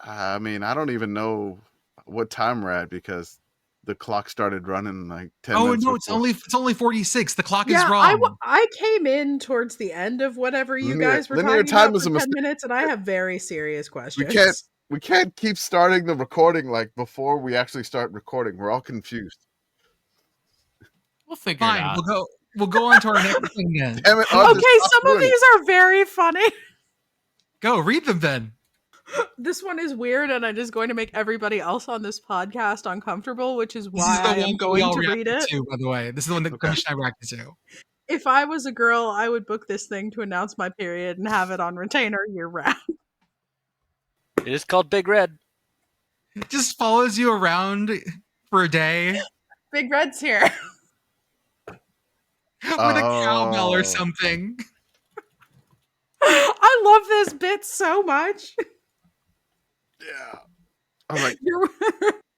I mean, I don't even know what time we're at because the clock started running like 10 minutes. Oh no, it's only 46. The clock is wrong. I came in towards the end of whatever you guys were linear talking time about is for a 10 minutes, and I have very serious questions. We can't keep starting the recording like before we actually start recording. We're all confused. We'll figure it out. We'll go on to our next thing then. Damn it, Okay, some of these are very funny. Go read them then. This one is weird, and I'm just going to make everybody else on this podcast uncomfortable, which is why I am going to read it. By the way, this is the one that Commish and I reacted to. If I was a girl, I would book this thing to announce my period and have it on retainer year round. It is called Big Red. It just follows you around for a day. Big Red's here. With a cowbell or something. I love this bit so much. Yeah. I'm like,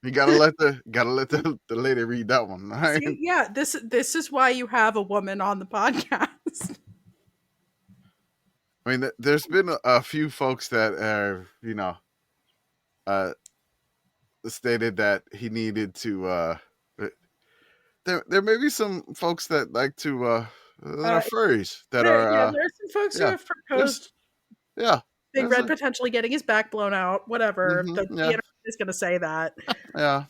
you gotta let the lady read that one, right? See, yeah, this is why you have a woman on the podcast. I mean, there's been a few folks that are, stated that he needed to. There may be some folks that like to that are furries that are. Yeah, there are some folks who have proposed. Yeah. Big Red potentially getting his back blown out. Whatever. The internet is going to say that. Yeah.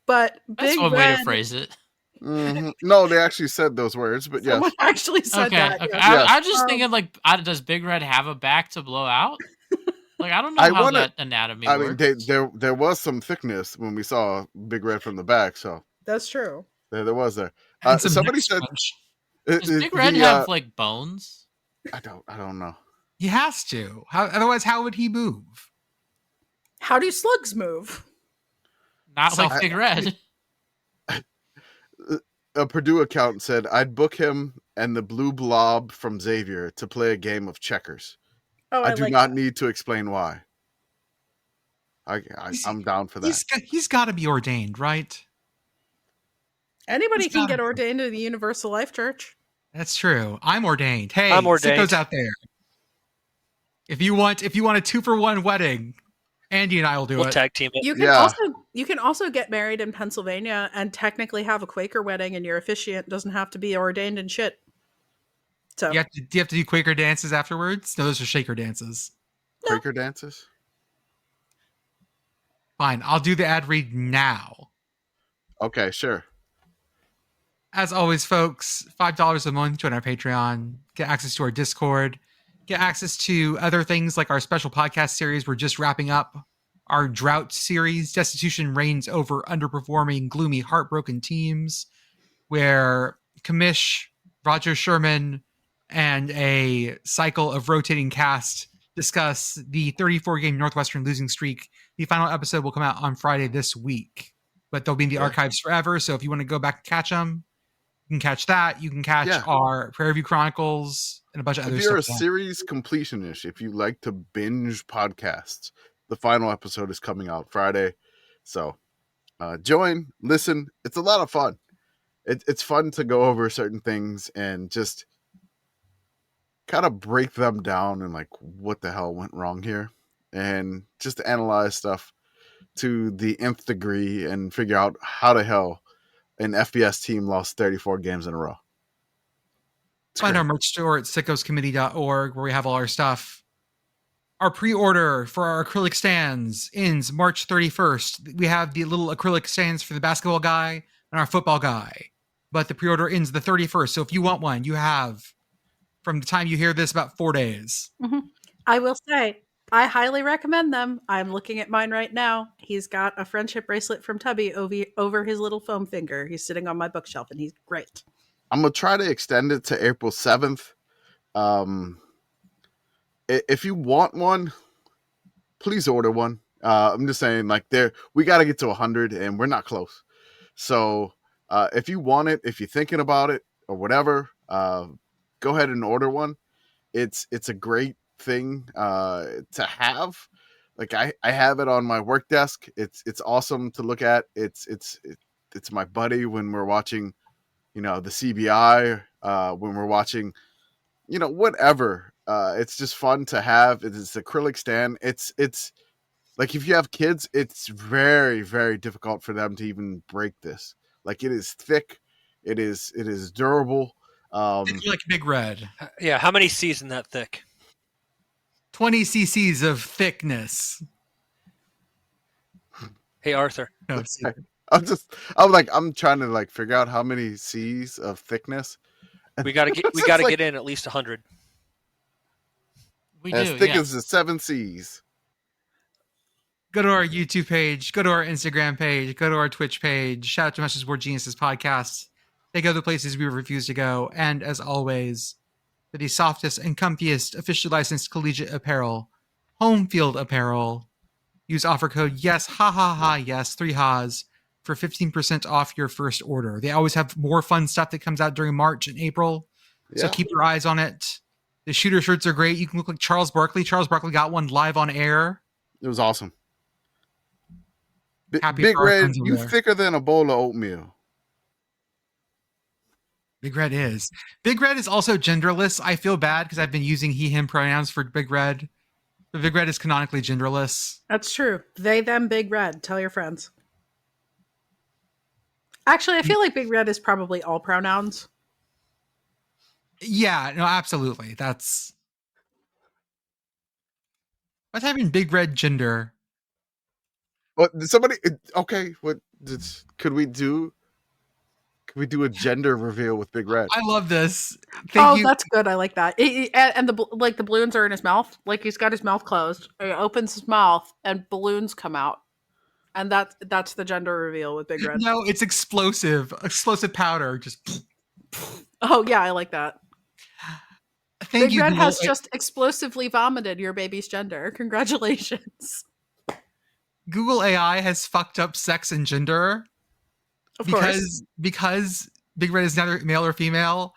But that's Big one Red, way to phrase it. Mm-hmm. No, they actually said those words, but yes. Someone actually said that. Okay. Yeah. I'm just thinking, like, does Big Red have a back to blow out? Like, I don't know how that anatomy works. I mean, there was some thickness when we saw Big Red from the back, so that's true. there was there. Somebody said, Does Big Red have like bones? I don't know. He has to. Otherwise, how would he move? How do slugs move? Not like Big Red. A Purdue accountant said, "I'd book him and the blue blob from Xavier to play a game of checkers. Oh, I do not need to explain why. I'm down for that. He's got to be ordained, right? Anybody can get ordained in the Universal Life Church. That's true. I'm ordained. Hey, I'm ordained. Sickos out there. If you want a 2-for-1 wedding, Andy and I will do We'll it. tag team it. You can also get married in Pennsylvania and technically have a Quaker wedding, and your officiant doesn't have to be ordained in shit. So Do you have to do Quaker dances afterwards? No, those are Shaker dances. Quaker dances? Fine, I'll do the ad read now. Okay, sure. As always, folks, $5 a month, join our Patreon, get access to our Discord, get access to other things like our special podcast series. We're just wrapping up our drought series, Destitution Reigns Over Underperforming, Gloomy, Heartbroken Teams, where Commish, Roger Sherman, and a cycle of rotating cast discuss the 34-game Northwestern losing streak. The final episode will come out on Friday this week, but they'll be in the archives forever. So if you want to go back and catch them, you can catch that. You can catch our Prairie View Chronicles and a bunch of other stuff. If you're a series completionist, if you like to binge podcasts, the final episode is coming out Friday. So join, listen. It's a lot of fun. It's fun to go over certain things and just kind of break them down and like what the hell went wrong here, and just analyze stuff to the nth degree and figure out how the hell an FBS team lost 34 games in a row. Find our merch store at sickoscommittee.org, where we have all our stuff. Our pre-order for our acrylic stands ends March 31st. We have the little acrylic stands for the basketball guy and our football guy, but the pre-order ends the 31st. So if you want one, you have, from the time you hear this, about 4 days. Mm-hmm. I will say, I highly recommend them. I'm looking at mine right now. He's got a friendship bracelet from Tubby over his little foam finger. He's sitting on my bookshelf, and he's great. I'm going to try to extend it to April 7th. If you want one, please order one. I'm just saying, like, we got to get to 100, and we're not close. So if you want it, if you're thinking about it or whatever, go ahead and order one. It's a great thing to have. Like I have it on my work desk. It's awesome to look at. It's my buddy when we're watching, the CBI, when we're watching, whatever. It's just fun to have. It's acrylic stand. It's like, if you have kids, it's very, very difficult for them to even break this. Like, it is thick. It is durable. It's like Big Red. Yeah, how many C's in that thick? 20 cc's of thickness. Hey, Arthur. No, I'm trying to like figure out how many C's of thickness. We gotta get in at least 100. We as do, thick as the 7 C's. Go to our YouTube page, go to our Instagram page, go to our Twitch page. Shout out to Message Board Geniuses podcast. They go to places we refuse to go. And as always, for the softest and comfiest officially licensed collegiate apparel, Home Field Apparel, use offer code yes, 3 ha's for 15% off your first order. They always have more fun stuff that comes out during March and April. So keep your eyes on it. The shooter shirts are great. You can look like Charles Barkley. Charles Barkley got one live on air. It was awesome. Happy Big for our Red, friends over you there. thicker than a bowl of oatmeal. Big Red is. Big Red is also genderless. I feel bad because I've been using he, him pronouns for Big Red. But Big Red is canonically genderless. That's true. They, them, Big Red. Tell your friends. Actually, I feel like Big Red is probably all pronouns. Yeah, no, absolutely. That's... What's having Big Red gender? What, somebody... Okay, could we do a gender reveal with Big Red? I love this. Thank you. That's good. I like that. And the balloons are in his mouth. Like, he's got his mouth closed. He opens his mouth and balloons come out. And that's the gender reveal with Big Red. No, it's explosive powder. Just Oh yeah, I like that. Thank Big you, Red Google. has just explosively vomited your baby's gender. Congratulations. Google AI has fucked up sex and gender Of course. because Big Red is neither male or female.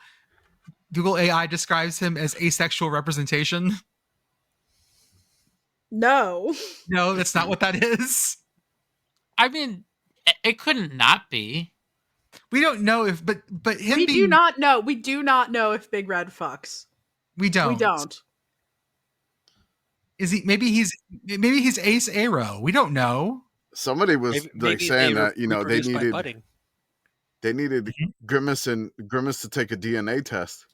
Google AI describes him as asexual representation. No. No, that's not what that is. I mean, it couldn't not be. We don't know if, but him We being, do not know. We do not know if Big Red fucks. we don't. We don't. Is he? Maybe he's Ace Arrow. We don't know. Somebody was Maybe saying they that they reproduce by needed budding. Grimace to take a DNA test.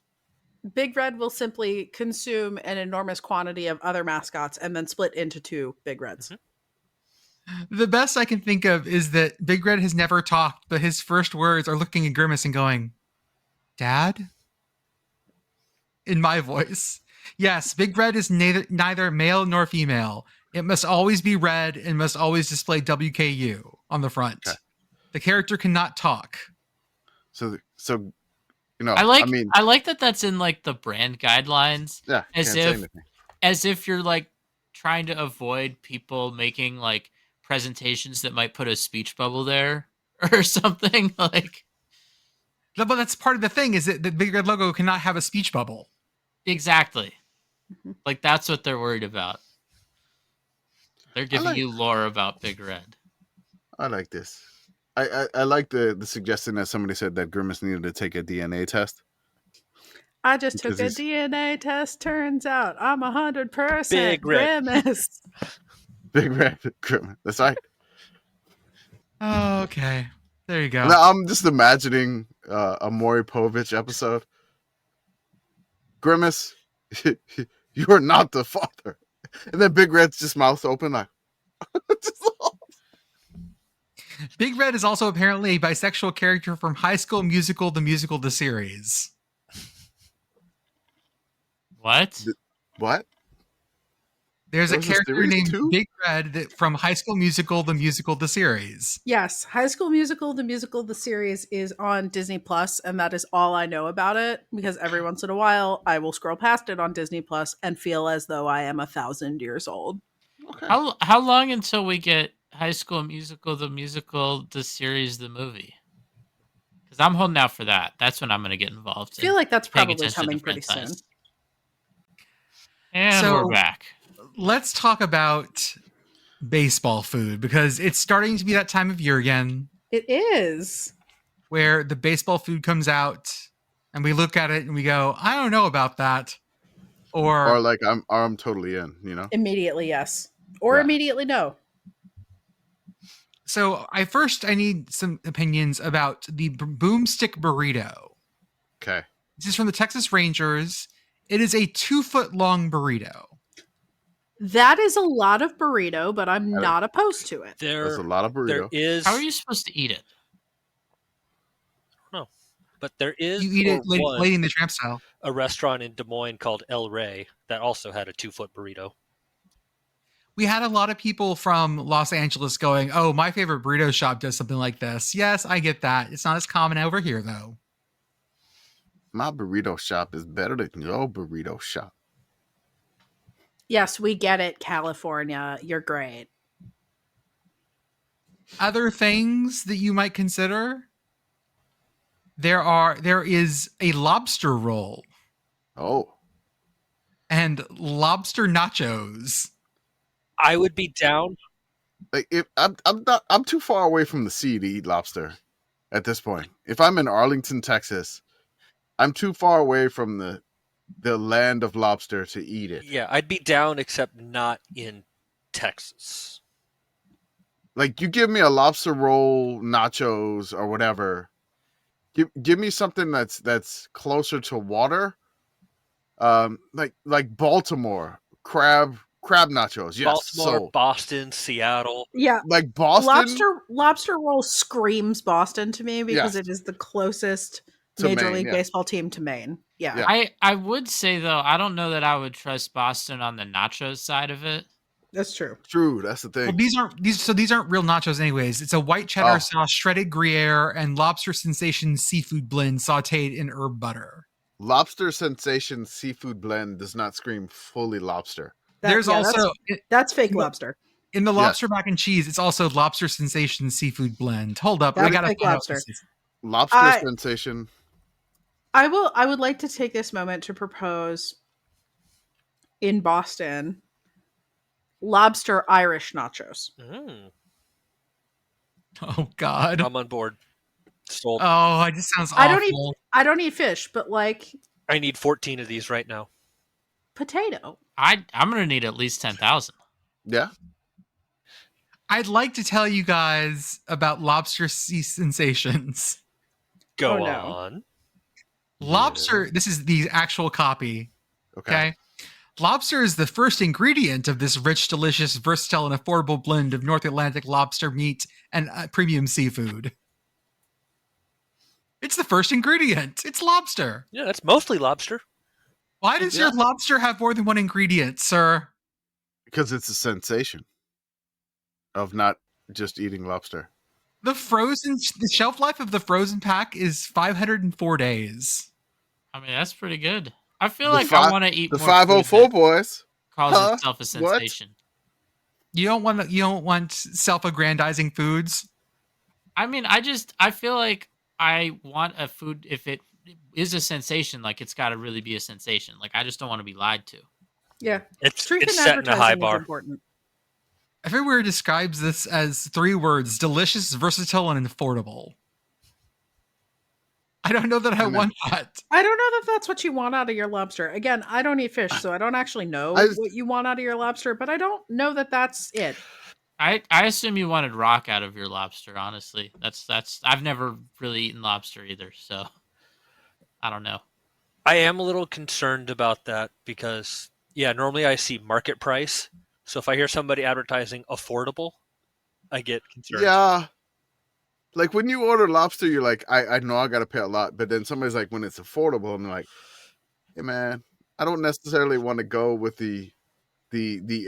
Big Red will simply consume an enormous quantity of other mascots and then split into 2 Big Reds. The best I can think of is that Big Red has never talked, but his first words are looking at Grimace and going, "Dad?" In my voice. Yes, Big Red is neither male nor female. It must always be red and must always display WKU on the front. Okay. The character cannot talk. So I like that that's in like the brand guidelines. Yeah, as if you're like trying to avoid people making like presentations that might put a speech bubble there or something like. But that's part of the thing is that the Big Red logo cannot have a speech bubble. Exactly. Like that's what they're worried about. They're giving you lore about Big Red. I like this. I like the suggestion that somebody said that Grimace needed to take a DNA test. I just took a DNA test. Turns out I'm 100% Big Red. Grimace. Big Red Grimace. That's right. Oh, okay. There you go. Now, I'm just imagining a Maury Povich episode. Grimace, you are not the father. And then Big Red's just mouth open like. Big Red is also apparently a bisexual character from High School Musical, the series. What? What? There's a character named too? Big Red from High School Musical, the series. Yes, High School Musical, the series is on Disney Plus, and that is all I know about it. Because every once in a while, I will scroll past it on Disney Plus and feel as though I am 1,000 years old. Okay. How long until we get High School Musical, the series, the movie? Because I'm holding out for that. That's when I'm going to get involved. I feel like that's probably coming pretty soon. And So, we're back. Let's talk about baseball food because it's starting to be that time of year again. It is. Where the baseball food comes out and we look at it and we go, I don't know about that. Or like I'm totally in, you know? Immediately yes. Or immediately no. So I need some opinions about the Boomstick Burrito. Okay. This is from the Texas Rangers. It is a 2-foot long burrito. That is a lot of burrito, but I'm not opposed to it. There's a lot of burrito. How are you supposed to eat it? I don't know. But there is You eat it Lady in the Tramp style. A restaurant in Des Moines called El Rey that also had a 2-foot burrito. We had a lot of people from Los Angeles going, oh, my favorite burrito shop does something like this. Yes, I get that. It's not as common over here, though. My burrito shop is better than your burrito shop. Yes, we get it, California. You're great. Other things that you might consider? There is a lobster roll. Oh. And lobster nachos. I would be down. Like if I'm too far away from the sea to eat lobster at this point. If I'm in Arlington, Texas, I'm too far away from the land of lobster to eat it. Yeah, I'd be down, except not in Texas. Like, you give me a lobster roll, nachos, or whatever. Give me something that's closer to water. Like Baltimore crab nachos. Yes, Baltimore, Boston, Seattle. Yeah, like Boston. Lobster roll screams Boston to me because it is the closest Major League Baseball team to Maine. Yeah. I would say though, I don't know that I would trust Boston on the nachos side of it. That's true. True, that's the Well, thing. these aren't real nachos anyways. It's a white cheddar Oh. sauce, shredded Gruyere, and Lobster Sensation seafood blend sautéed in herb butter. Lobster Sensation seafood blend does not scream fully lobster. There's also that's fake lobster. in the lobster mac and cheese. It's also Lobster Sensation seafood blend. Hold up, That's I gotta fake find out lobster. what this is. Lobster Sensation. I would like to take this moment to propose in Boston lobster Irish nachos. Oh God, I'm on board. Sold. oh, it just sounds awful. I don't eat fish, but like I need 14 of these right now. potato. I'm gonna need at least 10,000. Yeah. I'd like to tell you guys about Lobster Sea Sensations. Go Oh, no. on. Lobster, this is the actual copy. Okay. Lobster is the first ingredient of this rich, delicious, versatile, and affordable blend of North Atlantic lobster meat and premium seafood. It's the first ingredient. It's lobster. Yeah, that's mostly lobster. Why does your lobster have more than one ingredient, sir? Because it's a sensation of not just eating lobster. The shelf life of the frozen pack is 504 days. I mean, that's pretty good. I feel The like I want to eat the more 504 food that boys. calls itself a sensation. You don't want self-aggrandizing foods. I mean, I feel like I want a food, if it is a sensation, like it's got to really be a sensation. Like I just don't want to be lied to. Yeah. It's Truth in setting a high advertising is bar. important. Everywhere describes this as 3 words: delicious, versatile, and affordable. I don't know that I want that. I don't know that that's what you want out of your lobster. Again, I don't eat fish, so I don't actually know what you want out of your lobster, but I don't know that that's it. I assume you wanted rock out of your lobster, honestly. That's I've never really eaten lobster either, so I don't know. I am a little concerned about that because, normally I see market price. So if I hear somebody advertising affordable, I get concerned. Yeah. Like when you order lobster, you're like, I know I got to pay a lot. But then somebody's like, when it's affordable, I'm like, hey, man, I don't necessarily want to go with the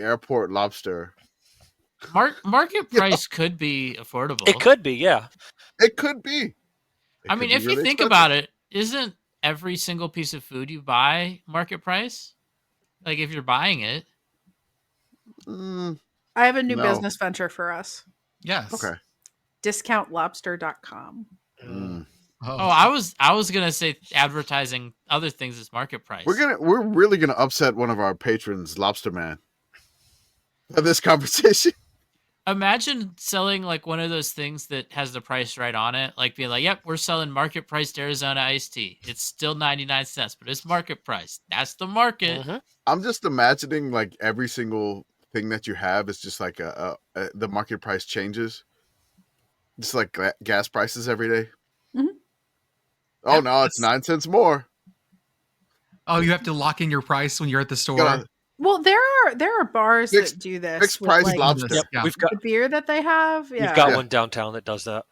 airport lobster. Market price could be affordable. It could be, yeah. It could be. I mean, if you think about it, isn't every single piece of food you buy market price? Like if you're buying it. I have a new business venture for us. Yes. Okay. DiscountLobster.com. Oh, I was gonna say advertising other things as market price. We're really gonna upset one of our patrons, Lobster Man, for this conversation. Imagine selling like one of those things that has the price right on it, like being like, "Yep, we're selling market priced Arizona iced tea. It's still 99 cents, but it's market price. That's the market." Mm-hmm. I'm just imagining like every single thing that you have is just like the market price changes, just like gas prices every day. Mm-hmm. Oh no, it's 9 cents more. Oh, you have to lock in your price when you're at the store. Well, there are bars that do this. Fixed price like, lobster. Yep, Yeah. we've got the beer that they have. Yeah. we've got one downtown that does that.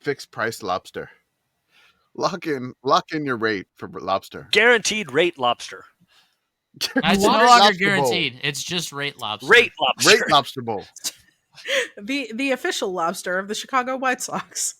Fixed price lobster. Lock in your rate for lobster. Guaranteed rate lobster. It's no Lobster longer Bowl. guaranteed. It's just rate lobster. Rate lobster. Rate lobster bowl. the official lobster of the Chicago White Sox.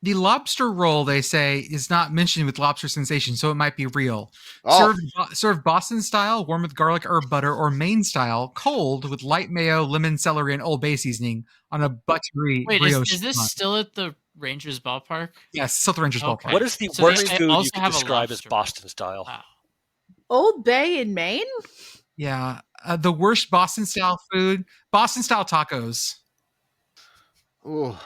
The lobster roll, they say, is not mentioned with Lobster Sensation, so it might be real. Oh. Served Boston style, warm with garlic herb butter, or Maine style, cold with light mayo, lemon, celery, and Old Bay seasoning on a buttery Wait, brioche is this bun. still at the Rangers ballpark? Yes, South Rangers Okay. ballpark. What is the So worst they food also you could have a describe as lobster. Boston style? Wow. Old Bay in Maine? Yeah, the worst Boston style food. Boston style tacos. Oh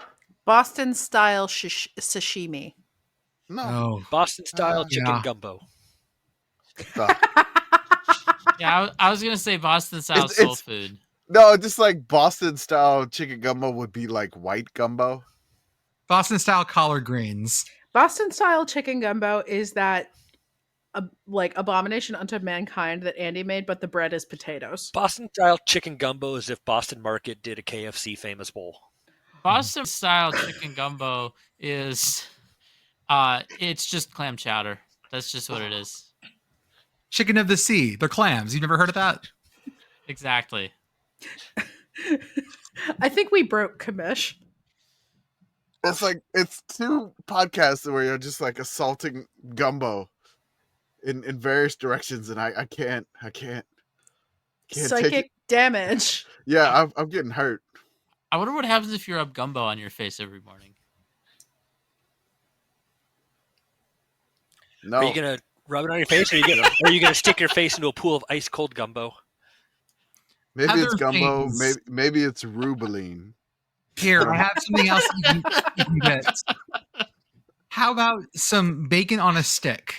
Boston style sashimi. no. Oh, Boston style chicken yeah. gumbo. Yeah, I was gonna say Boston style soul food. No, just like Boston style chicken gumbo would be like white gumbo. Boston style collard greens. Boston style chicken gumbo is that like abomination unto mankind that Andy made, but the bread is potatoes. Boston style chicken gumbo is if Boston Market did a KFC famous bowl. Boston style chicken gumbo is it's just clam chowder. That's just what it is. Chicken of the sea. They're clams. You've never heard of that? Exactly. I think we broke Commish. It's like it's two podcasts where you're just like assaulting Gumbo in various directions, and I can't take it. Psychic damage. Yeah, I'm getting hurt. I wonder what happens if you rub gumbo on your face every morning. No, Are you gonna rub it on your face, or are you gonna stick your face into a pool of ice cold gumbo? maybe Other it's Gumbo. things. Maybe it's Rubeline. Here, I have something else you can get. How about some bacon on a stick?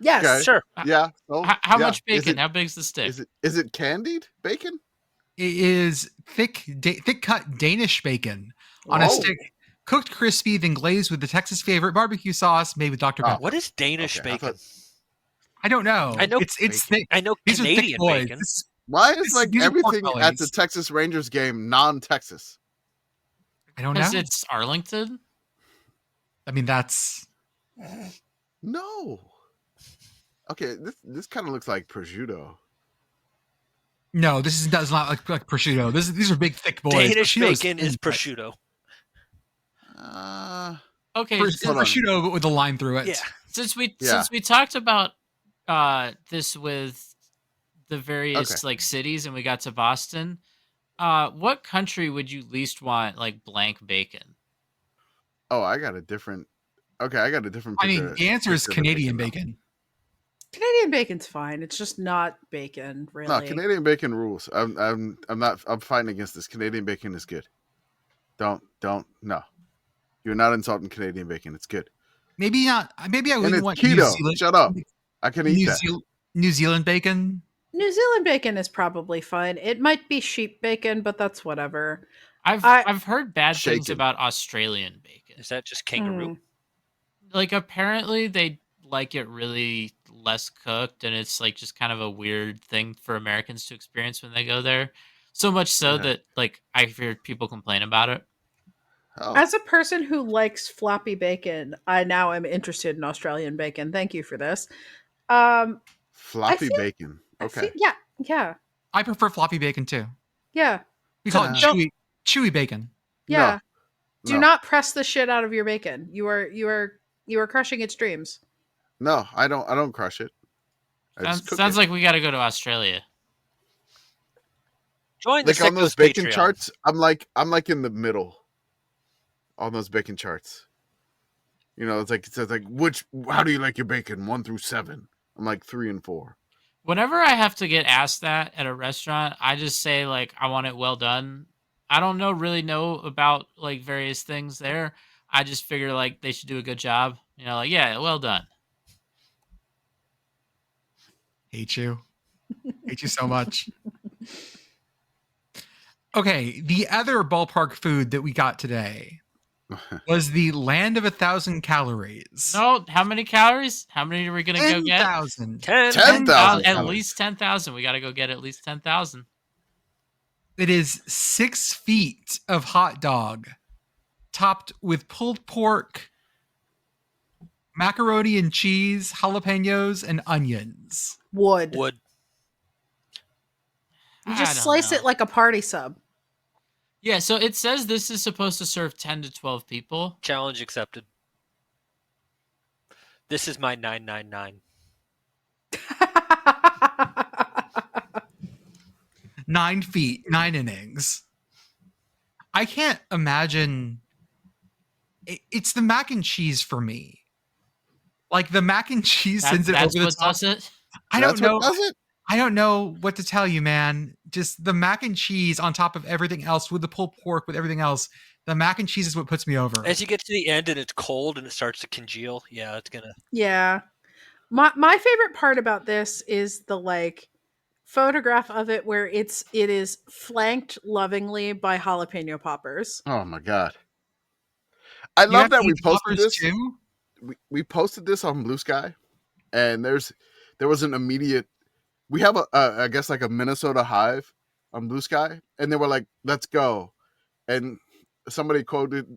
Yes. Okay. Sure. Yeah. So, How yeah. much bacon? How big's the stick? Is it candied bacon? It is thick cut Danish bacon on a Oh. stick, cooked crispy, then glazed with the Texas favorite barbecue sauce made with Dr. Pepper. What is Danish Okay, I bacon? I don't know. I know it's bacon. thick. I know These Canadian are thick boys. bacon. Why is like these are pork everything at the bellies. Texas Rangers game non-Texas? I don't know. Because it's Arlington. I mean, that's No. Okay, this kind of looks like prosciutto. no. This does not like prosciutto. These are big, thick boys. Danish Prosciutto's bacon is thin, but prosciutto. Okay, Hold on. prosciutto, but with a line through it. Yeah. since we Yeah. talked about this with the various Okay. like cities, and we got to Boston, what country would you least want like blank bacon? Oh, I got a different. Okay, I got a different. I mean, picture- the answer is picture of the Canadian now. bacon. Canadian bacon's fine. It's just not bacon, really. No, Canadian bacon rules. I'm fighting against this. Canadian bacon is good. Don't no. You're not insulting Canadian bacon. It's good. Maybe not. Maybe I And wouldn't it's want New keto. Zealand. Shut up. I can eat that. New Zealand bacon. New Zealand bacon is probably fine. It might be sheep bacon, but that's whatever. I've heard bad things Shaken. about Australian bacon. Is that just kangaroo? Like apparently they like it really less cooked, and it's like just kind of a weird thing for Americans to experience when they go there. So much so Yeah. that like I've heard people complain about it. Oh, As a person who likes floppy bacon, I now am interested in Australian bacon. Thank you for this. floppy feel- bacon. I Okay. feel- yeah, I prefer floppy bacon too. yeah, We call it Don't- chewy bacon. yeah. No. Do not press the shit out of your bacon. You are crushing its dreams. No, I don't crush it. I just cook Sounds it. like we got to go to Australia. Join the Like on those Sickos bacon Patreon. charts. I'm like in the middle. On those bacon charts. You know, it says like how do you like your bacon? 1 through 7. I'm like 3 and 4. Whenever I have to get asked that at a restaurant, I just say like I want it well done. I don't really know about like various things there. I just figure like they should do a good job. You know, like yeah, well done. Hate you. Hate you so much. Okay, the other ballpark food that we got today was the land of 1,000 calories. No, how many calories? How many are we gonna go get? 10,000. 10,000 At calories. least 10,000. We got to go get at least 10,000. It is 6 feet of hot dog, topped with pulled pork, macaroni and cheese, jalapenos, and onions. Wood. Wood. You I just don't slice know. it like a party sub. Yeah, so it says this is supposed to serve 10 to 12 people. Challenge accepted. This is my 999. 9 feet, 9 innings. I can't imagine. It's the mac and cheese for me. Like the mac and cheese sends it over That's the what top. does it. I don't That's know. what does it? I don't know what to tell you, man. Just the mac and cheese on top of everything else, with the pulled pork, with everything else. The mac and cheese is what puts me over. As you get to the end and it's cold and it starts to congeal, yeah, it's gonna. Yeah. My favorite part about this is the like photograph of it where it is flanked lovingly by jalapeno poppers. Oh my god. I You love have that to we eat posted poppers this. too. We posted this on Blue Sky, and there was an immediate. We have I guess like a Minnesota Hive on Blue Sky, and they were like, "Let's go," and somebody quoted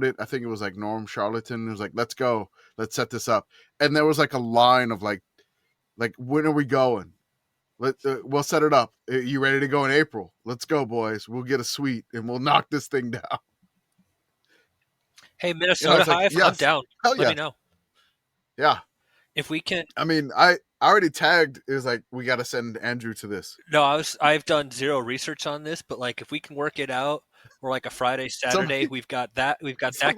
it. I think it was like Norm Charlatan. It was like, "Let's go, let's set this up," and there was like a line of like when are we going? We'll set it up. You ready to go in April? Let's go, boys. We'll get a suite and we'll knock this thing down. Hey, Minnesota Hive, yes. I'm down. Hell Let me know. Yeah. If we can. I mean, I already tagged. It was like, we got to send Andrew to this. No, I've done zero research on this, but like if we can work it out, or like a Friday, Saturday, we've got that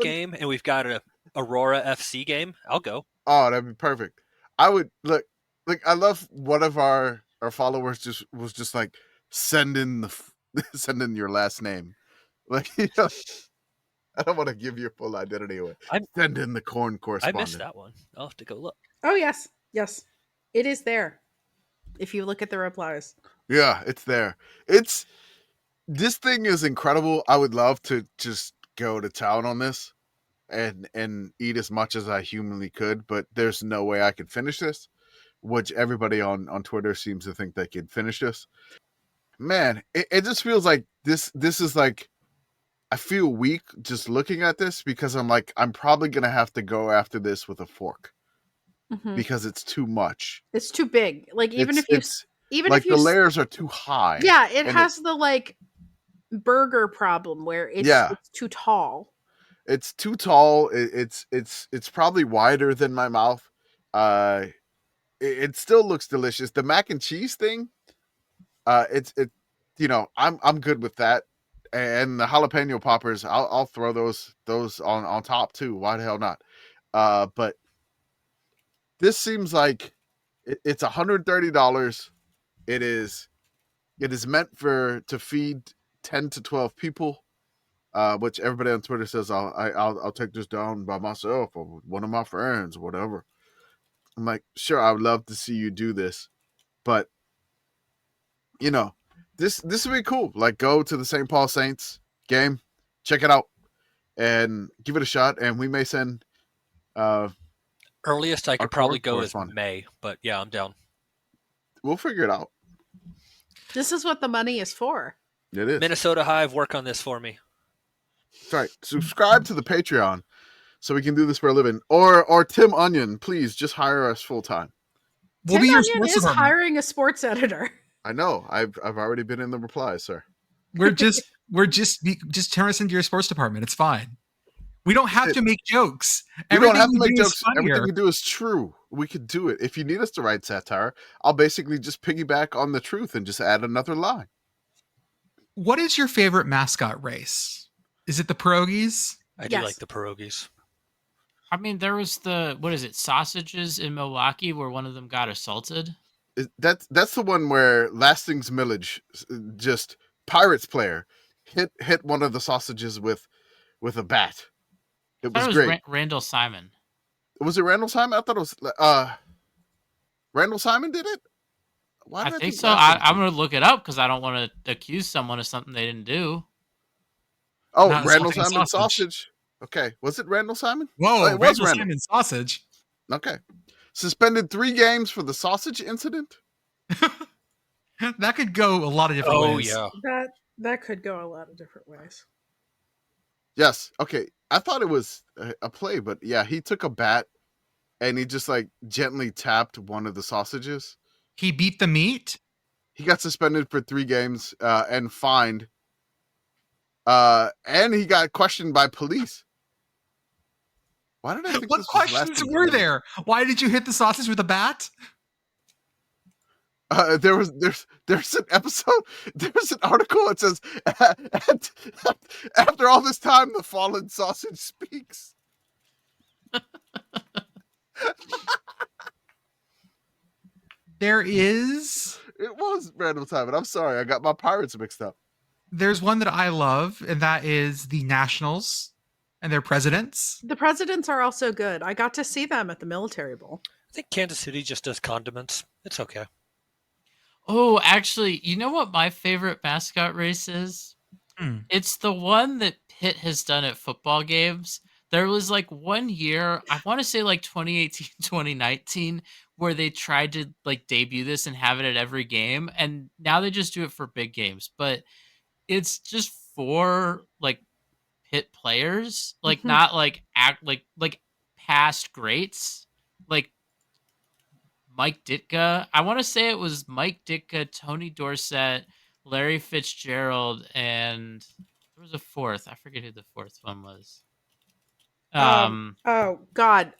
game, and we've got a Aurora FC game. I'll go. Oh, that'd be perfect. I would look. I love one of our followers was just like, send in your last name. Like, I don't want to give your full identity away. Send in the Corn Correspondent. I missed that one. I'll have to go look. Oh yes, it is there. If you look at the replies. Yeah, it's there. This thing is incredible. I would love to just go to town on this and eat as much as I humanly could, but there's no way I could finish this, which everybody on Twitter seems to think they could finish this. Man, it just feels like this is like, I feel weak just looking at this because I'm like, I'm probably going to have to go after this with a fork because it's too much. It's too big. Like even if the layers are too high. Yeah, it has the like burger problem where it's too tall. It's too tall. It's probably wider than my mouth. It still looks delicious. The mac and cheese thing, I'm good with that. And the jalapeno poppers, I'll throw those on top too. Why the hell not? But this seems like it's $130. It is meant to feed 10 to 12 people. Which everybody on Twitter says I'll take this down by myself or one of my friends or whatever. I'm like, sure, I would love to see you do this, but this would be cool. Like, go to the St. Paul Saints game, check it out, and give it a shot. And we may send. Earliest I could probably go is May, but yeah, I'm down. We'll figure it out. This is what the money is for. It is. Minnesota Hive, work on this for me. That's right. Subscribe to the Patreon so we can do this for a living. Or Tim Onion, please just hire us full time. Tim Onion is hiring a sports editor. I know. I've already been in the replies, sir. We're just turn us into your sports department. It's fine. We don't have to make jokes. We don't have to make jokes. Everything we do is true. We could do it. If you need us to write satire, I'll basically just piggyback on the truth and just add another line. What is your favorite mascot race? Is it the pierogies? I do like the pierogies. I mean, there was sausages in Milwaukee where one of them got assaulted. That's the one where Lastings Milledge, just Pirates player, hit one of the sausages with a bat. It was great. Randall Simon. Was it Randall Simon? I thought it was Randall Simon did it. Why did I think so. I'm going to look it up because I don't want to accuse someone of something they didn't do. Oh, Randall Simon sausage. Okay, was it Randall Simon? Whoa, it was Randall Simon sausage. Okay, suspended 3 games for the sausage incident. That could go a lot of different ways. Oh yeah, that could go a lot of different ways. Yes. Okay. I thought it was a play, but yeah, he took a bat and he just like gently tapped one of the sausages. He beat the meat. He got suspended for 3 games and fined. And he got questioned by police. Why did I think what questions were there? Why did you hit the sausage with a bat? There's an episode. There's an article that says, after all this time, the fallen sausage speaks. There is. It was Randall Simon. I'm sorry, I got my Pirates mixed up. There's one that I love, and that is the Nationals and their presidents. The presidents are also good. I got to see them at the Military Bowl. I think Kansas City just does condiments. It's okay. Oh, actually, you know what my favorite mascot race is? It's the one that Pitt has done at football games. There was like one year, I want to say like 2018, 2019, where they tried to like debut this and have it at every game. And now they just do it for big games. But it's just for like Pitt players, like not like act like past greats. Like Mike Ditka. I want to say it was Mike Ditka, Tony Dorsett, Larry Fitzgerald, and there was a fourth. I forget who the fourth one was. Oh God.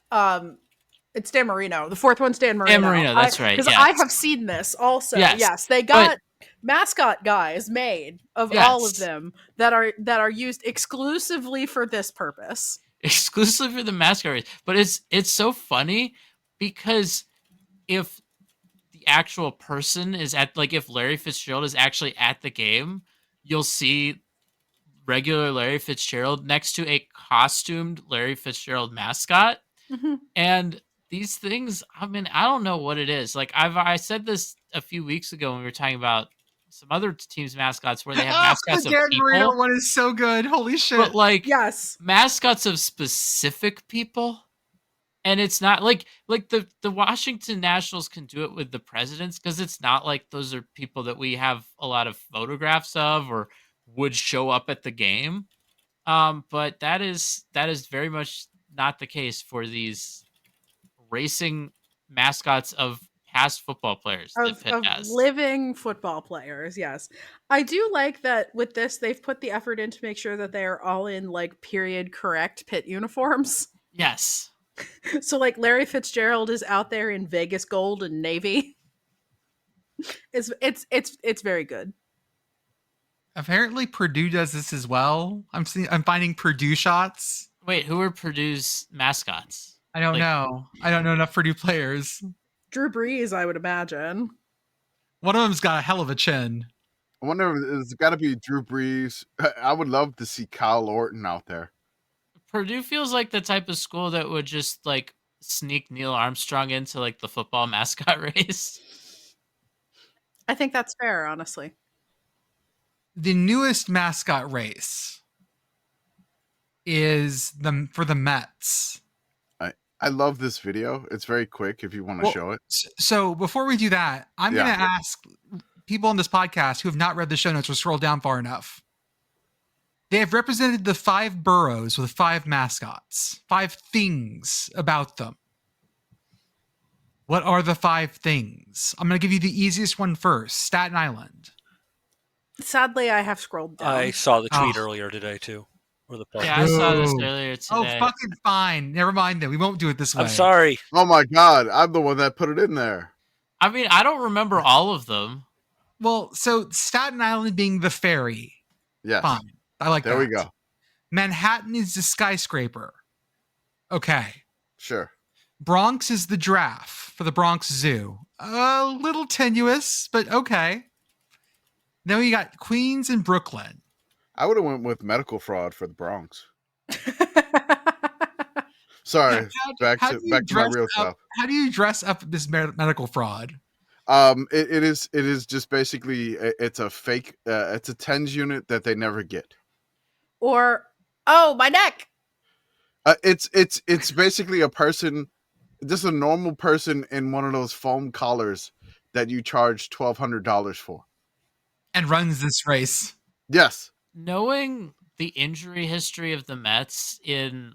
It's Dan Marino. The fourth one's Dan Marino. Dan Marino, that's right. Because Yes. I have seen this also. Yes, they got mascot guys made of all of them that are used exclusively for this purpose. Exclusively for the mascot race. But it's so funny because if the actual person is at, like, if Larry Fitzgerald is actually at the game, you'll see regular Larry Fitzgerald next to a costumed Larry Fitzgerald mascot. Mm-hmm. And these things, I mean, I don't know what it is. Like, I said this a few weeks ago when we were talking about some other teams' mascots where they have mascots of Dan people. Marino one is so good. Holy shit. But, like, yes, mascots of specific people. And it's not like the Washington Nationals can do it with the presidents because it's not like those are people that we have a lot of photographs of or would show up at the game. But that is very much not the case for these racing mascots of past football players that Pitt has. Living football players. Yes, I do like that with this. They've put the effort in to make sure that they are all in like period correct Pitt uniforms. Yes. So like Larry Fitzgerald is out there in Vegas gold and navy. It's very good. Apparently Purdue does this as well. I'm finding Purdue shots. Wait, who are Purdue's mascots? I don't know. I don't know enough Purdue players. Drew Brees, I would imagine. One of them's got a hell of a chin. I wonder if it's got to be Drew Brees. I would love to see Kyle Orton out there. Purdue feels like the type of school that would just like sneak Neil Armstrong into like the football mascot race. I think that's fair, honestly. The newest mascot race is for the Mets. I love this video. It's very quick if you want to show it. So before we do that, I'm going to ask people on this podcast who have not read the show notes or scroll down far enough. They have represented the 5 boroughs with 5 mascots, 5 things about them. What are the 5 things? I'm going to give you the easiest one first, Staten Island. Sadly, I have scrolled down. I saw the tweet earlier today, too. Or the post. Yeah, I saw this earlier today. Oh, fucking fine. Never mind then. We won't do it this way. I'm sorry. Oh my God. I'm the one that put it in there. I mean, I don't remember all of them. Well, so Staten Island being the ferry. Yes. Fine. I like that. There we go. Manhattan is the skyscraper. Okay. Sure. Bronx is the giraffe for the Bronx Zoo. A little tenuous, but okay. Then we got Queens and Brooklyn. I would have went with medical fraud for the Bronx. Sorry, back to my real stuff. How do you dress up this medical fraud? It is just basically it's a fake. It's a TENS unit that they never get. Or my neck. It's basically a person, just a normal person in one of those foam collars that you charge $1,200 for, and runs this race. Yes. Knowing the injury history of the Mets in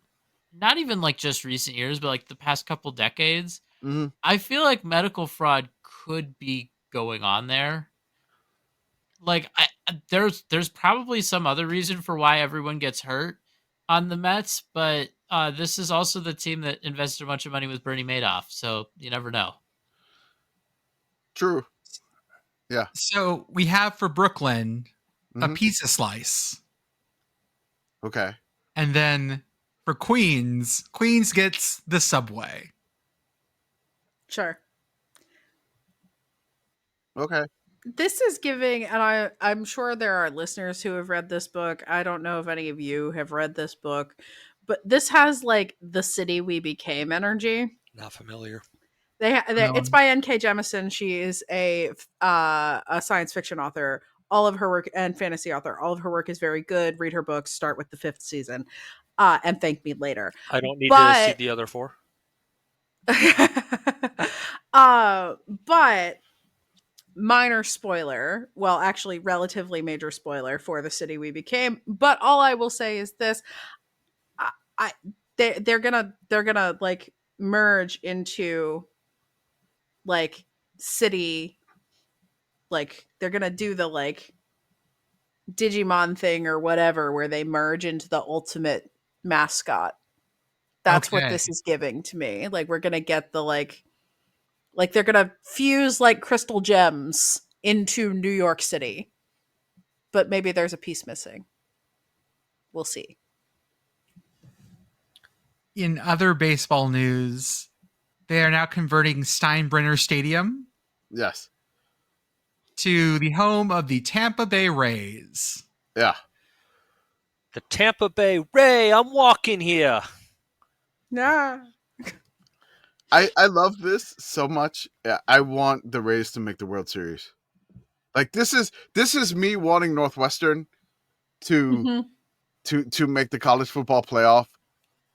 not even like just recent years, but like the past couple decades, I feel like medical fraud could be going on there. Like there's probably some other reason for why everyone gets hurt on the Mets, but this is also the team that invested a bunch of money with Bernie Madoff, so you never know. True. Yeah. So we have for Brooklyn a pizza slice. Okay. And then for Queens gets the subway. Sure. Okay. This is giving, and I'm sure there are listeners who have read this book. I don't know if any of you have read this book, but this has like the city we became energy. Not familiar. It's by N.K. Jemisin. She is a science fiction author. All of her work and fantasy author. All of her work is very good. Read her books. Start with the 5th season, and thank me later. I don't need to see the other 4. But minor spoiler. Well, actually, relatively major spoiler for the city we became. But all I will say is this: they're gonna like merge into like city, like they're gonna do the like Digimon thing or whatever where they merge into the ultimate mascot. That's what this is giving to me. Like we're gonna get the like they're gonna fuse like crystal gems into New York City. But maybe there's a piece missing. We'll see. In other baseball news, they are now converting Steinbrenner Stadium Yes. to the home of the Tampa Bay Rays. Yeah. The Tampa Bay Ray, I'm walking here. Nah. I love this so much. I want the Rays to make the World Series. Like this is me wanting Northwestern to make the college football playoff,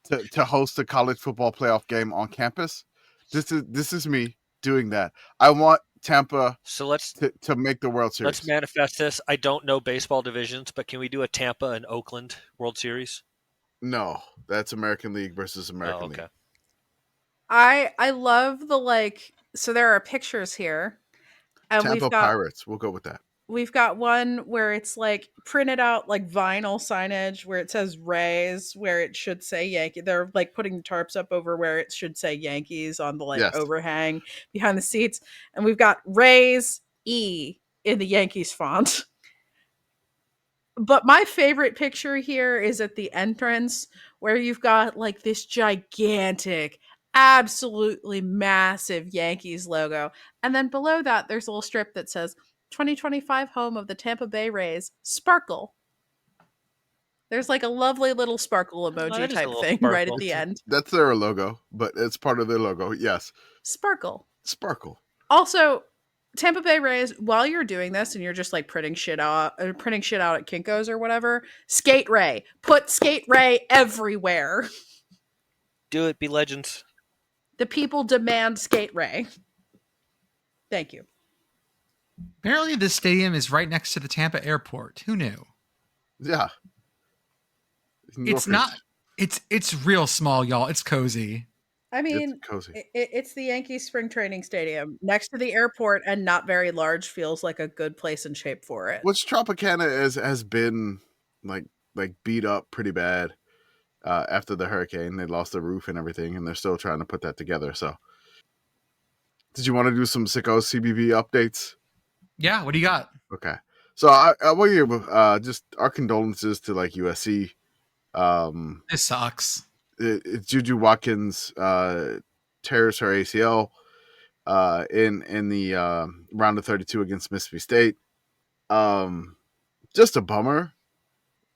to host a college football playoff game on campus. This is me doing that. I want Tampa to make the World Series. Let's manifest this. I don't know baseball divisions, but can we do a Tampa and Oakland World Series? No, that's American League versus American League. I love the like. So there are pictures here, and Tampa Pirates. We'll go with that. We've got one where it's like printed out like vinyl signage where it says Rays, where it should say Yankee. They're like putting tarps up over where it should say Yankees on the like overhang behind the seats. And we've got Rays E in the Yankees font. But my favorite picture here is at the entrance where you've got like this gigantic, absolutely massive Yankees logo. And then below that, there's a little strip that says 2025 home of the Tampa Bay Rays, Sparkle. There's like a lovely little sparkle emoji type thing right at the end. That's their logo, but it's part of their logo. Yes. Sparkle. Also, Tampa Bay Rays, while you're doing this and you're just like printing shit out at Kinko's or whatever, Skate Ray. Put Skate Ray everywhere. Do it, be legends. The people demand Skate Ray. Thank you. Apparently, this stadium is right next to the Tampa airport. Who knew? Yeah. It's not. It's real small, y'all. It's cozy. I mean, it's cozy. It's the Yankees spring training stadium next to the airport and not very large. Feels like a good place and shape for it. Which Tropicana has been like beat up pretty bad after the hurricane. They lost the roof and everything, and they're still trying to put that together. So, did you want to do some sicko CBB updates? Yeah, what do you got? Okay. So I want you just our condolences to like USC. This sucks. JuJu Watkins tears her ACL in the round of 32 against Mississippi State. Just a bummer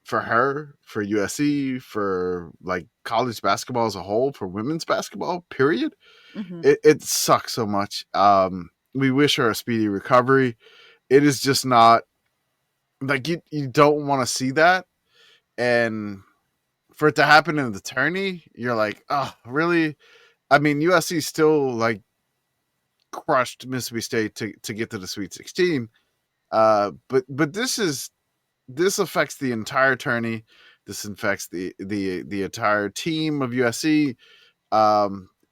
for her, for USC, for like college basketball as a whole, for women's basketball, period. Mm-hmm. It sucks so much. We wish her a speedy recovery. It is just not like you don't want to see that. And for it to happen in the tourney, you're like, oh, really? I mean, USC still like crushed Mississippi State to get to the Sweet 16. But this affects the entire tourney. This affects the entire team of USC.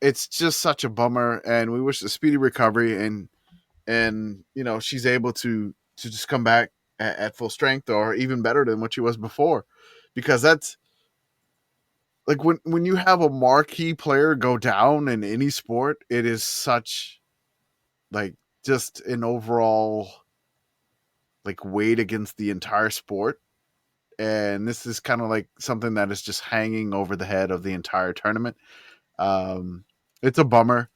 It's just such a bummer, and we wish a speedy recovery, and you know, she's able to just come back at full strength or even better than what she was before, because that's like when you have a marquee player go down in any sport, it is such like just an overall like weight against the entire sport. And this is kind of like something that is just hanging over the head of the entire tournament. It's a bummer.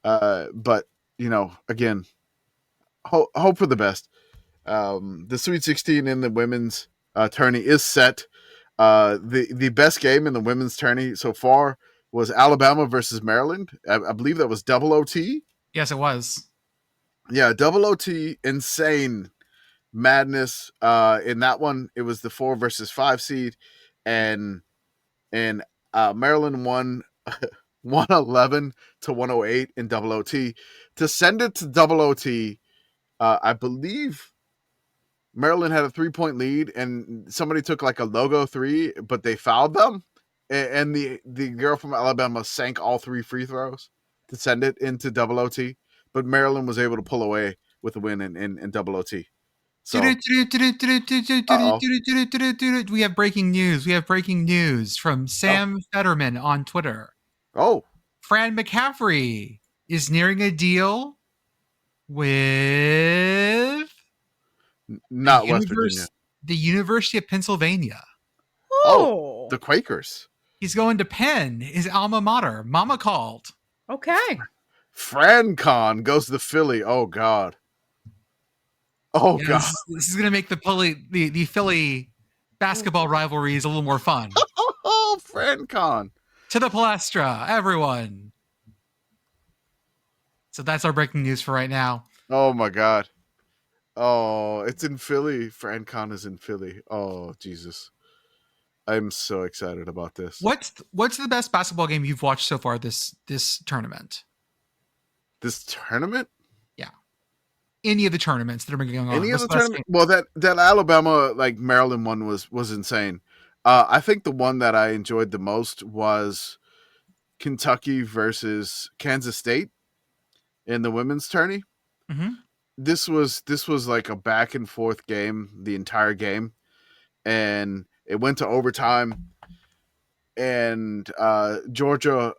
But you know, again, hope for the best. The Sweet 16 in the women's tourney is set. The best game in the women's tourney so far was Alabama versus Maryland. I believe that was double OT. Yes, it was. Yeah, double OT, insane madness. In that one, it was the 4 versus 5 seed, and Maryland won 111 to 108 in double OT. To send it to double OT, I believe Maryland had a 3-point lead, and somebody took like a logo 3, but they fouled them, and the girl from Alabama sank all 3 free throws to send it into double OT. but Maryland was able to pull away with a win in double OT. So, we have breaking news. We have breaking news from Sam Fetterman on Twitter. Oh, Fran McCaffrey is nearing a deal with not West Virginia. The University of Pennsylvania. Oh, the Quakers. He's going to Penn, his alma mater. Mama called. Okay. FranCon goes to Philly. Oh, God. Oh, yeah, God. This is going to make the Philly basketball rivalries a little more fun. Oh, FranCon. To the palestra, everyone. So that's our breaking news for right now. Oh, my God. Oh, it's in Philly. FranCon is in Philly. Oh, Jesus. I'm so excited about this. What's the best basketball game you've watched so far this tournament? This tournament? Yeah. Any of the tournaments that are going on. Any of the tournament? Well, that Alabama, Maryland one was insane. I think the one that I enjoyed the most was Kentucky versus Kansas State in the women's tourney. Mm-hmm. This was like a back and forth game, the entire game, and it went to overtime. And Georgia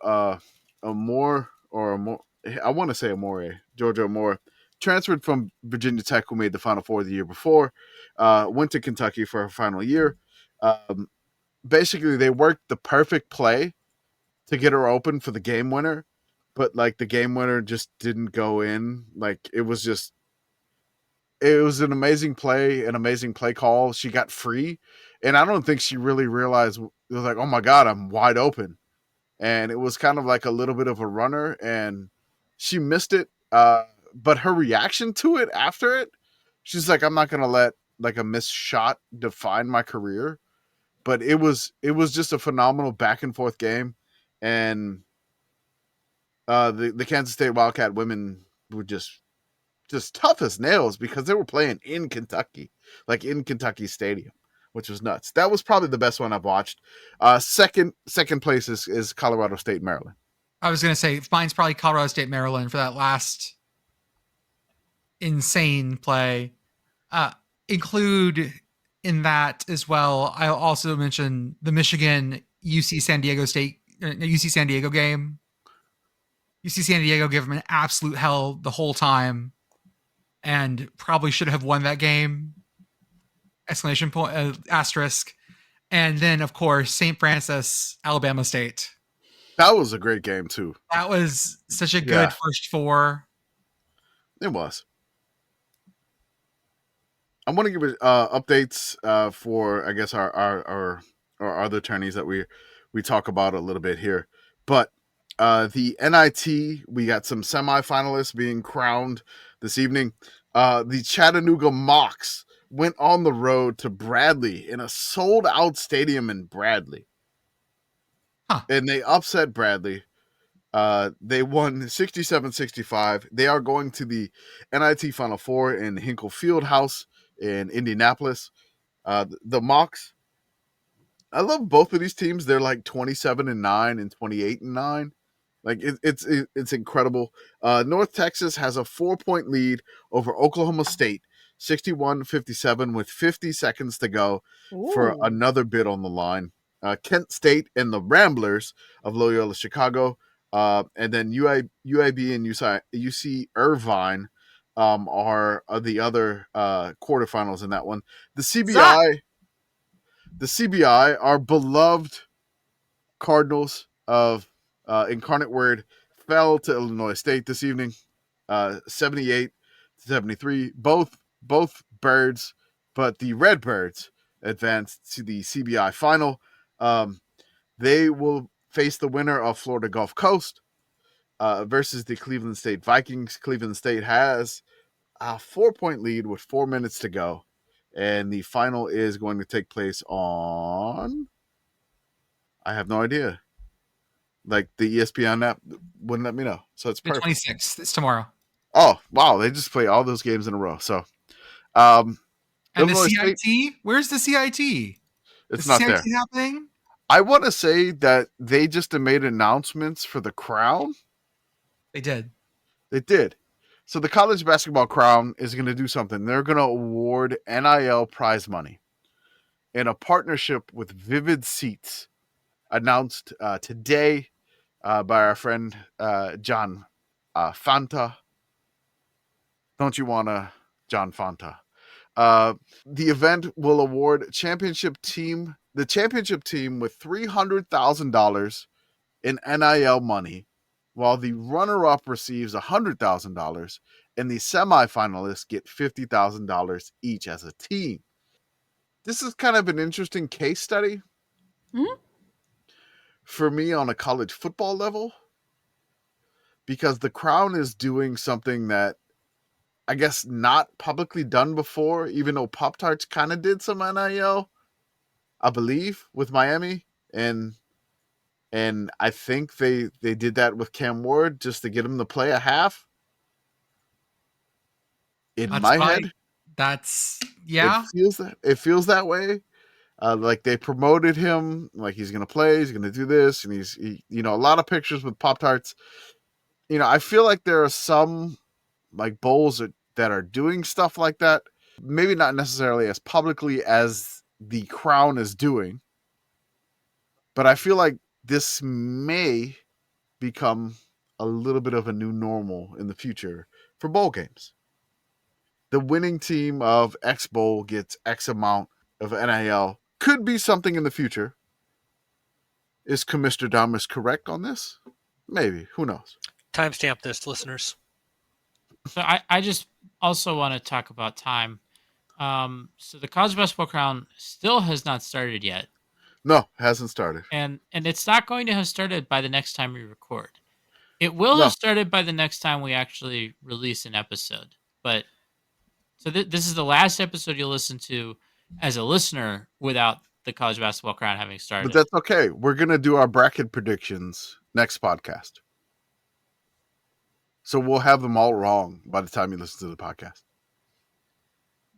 Georgia Amore transferred from Virginia Tech, who made the Final Four the year before, went to Kentucky for her final year. Basically, they worked the perfect play to get her open for the game winner, but the game winner just didn't go in. It was an amazing play, an amazing play call. She got free, and I don't think she really realized. It was oh my God, I'm wide open. And it was kind of like a little bit of a runner, and she missed it. But her reaction to it after it, she's like, I'm not going to let a missed shot define my career. But it was just a phenomenal back and forth game. And the Kansas State Wildcat women were just tough as nails because they were playing in Kentucky, in Kentucky Stadium, which was nuts. That was probably the best one I've watched. Second place is Colorado State, Maryland. I was going to say mine's probably Colorado State, Maryland for that last insane play. Include in that as well, I'll also mention the Michigan UC San Diego game. UC San Diego gave them an absolute hell the whole time and probably should have won that game. Exclamation point, asterisk. And then, of course, St. Francis, Alabama State. That was a great game, too. That was such a good first four. It was. I want to give updates for, I guess, our other attorneys that we talk about a little bit here. But the NIT, we got some semifinalists being crowned this evening. The Chattanooga Mocs went on the road to Bradley in a sold-out stadium in Bradley. Huh. And they upset Bradley. They won 67-65. They are going to the NIT Final Four in Hinkle Fieldhouse in Indianapolis. The Mocs, I love both of these teams. They're 27-9 and 28-9. It's incredible. North Texas has a 4-point lead over Oklahoma State, 61-57 with 50 seconds to go. Ooh. For another bid on the line. Kent State and the Ramblers of Loyola Chicago, and then UIB and UC Irvine are the other quarterfinals in that one. The CBI, our beloved Cardinals of Incarnate Word, fell to Illinois State this evening, 78-73. Both birds, but the Redbirds advanced to the CBI final. They will face the winner of Florida Gulf Coast versus the Cleveland State Vikings. Cleveland State has a 4-point lead with 4 minutes to go. And the final is going to take place on, I have no idea. The ESPN app wouldn't let me know. So it's perfect. 26th. It's tomorrow. Oh, wow. They just play all those games in a row. So, and Illinois the CIT? State, where's the CIT? It's not there. Happening? I want to say that they just made announcements for the crown. They did. They did. So the college basketball crown is going to do something. They're going to award NIL prize money in a partnership with Vivid Seats, announced today by our friend John Fanta. Don't you want to, John Fanta? The event will award the championship team with $300,000 in NIL money, while the runner-up receives $100,000, and the semifinalists get $50,000 each as a team. This is kind of an interesting case study for me on a college football level, because the Crown is doing something that I guess not publicly done before, even though Pop-Tarts kind of did some NIL, I believe, with Miami. And I think they did that with Cam Ward just to get him to play a half. That's my head. That's, yeah. It feels that way. Like they promoted him, like he's going to play, he's going to do this. And he's a lot of pictures with Pop-Tarts. I feel like there are some like bowls that are doing stuff like that. Maybe not necessarily as publicly as the Crown is doing, but I feel like this may become a little bit of a new normal in the future for bowl games. The winning team of X Bowl gets X amount of NIL. Could be something in the future. Is Commissioner Damas correct on this? Maybe. Who knows? Timestamp this, listeners. So I just also want to talk about time. So the college basketball crown still has not started yet. No, hasn't started. And it's not going to have started by the next time we record. It will have started by the next time we actually release an episode. But so this is the last episode you'll listen to as a listener without the college basketball crown having started. But that's okay. We're going to do our bracket predictions next podcast. So we'll have them all wrong by the time you listen to the podcast.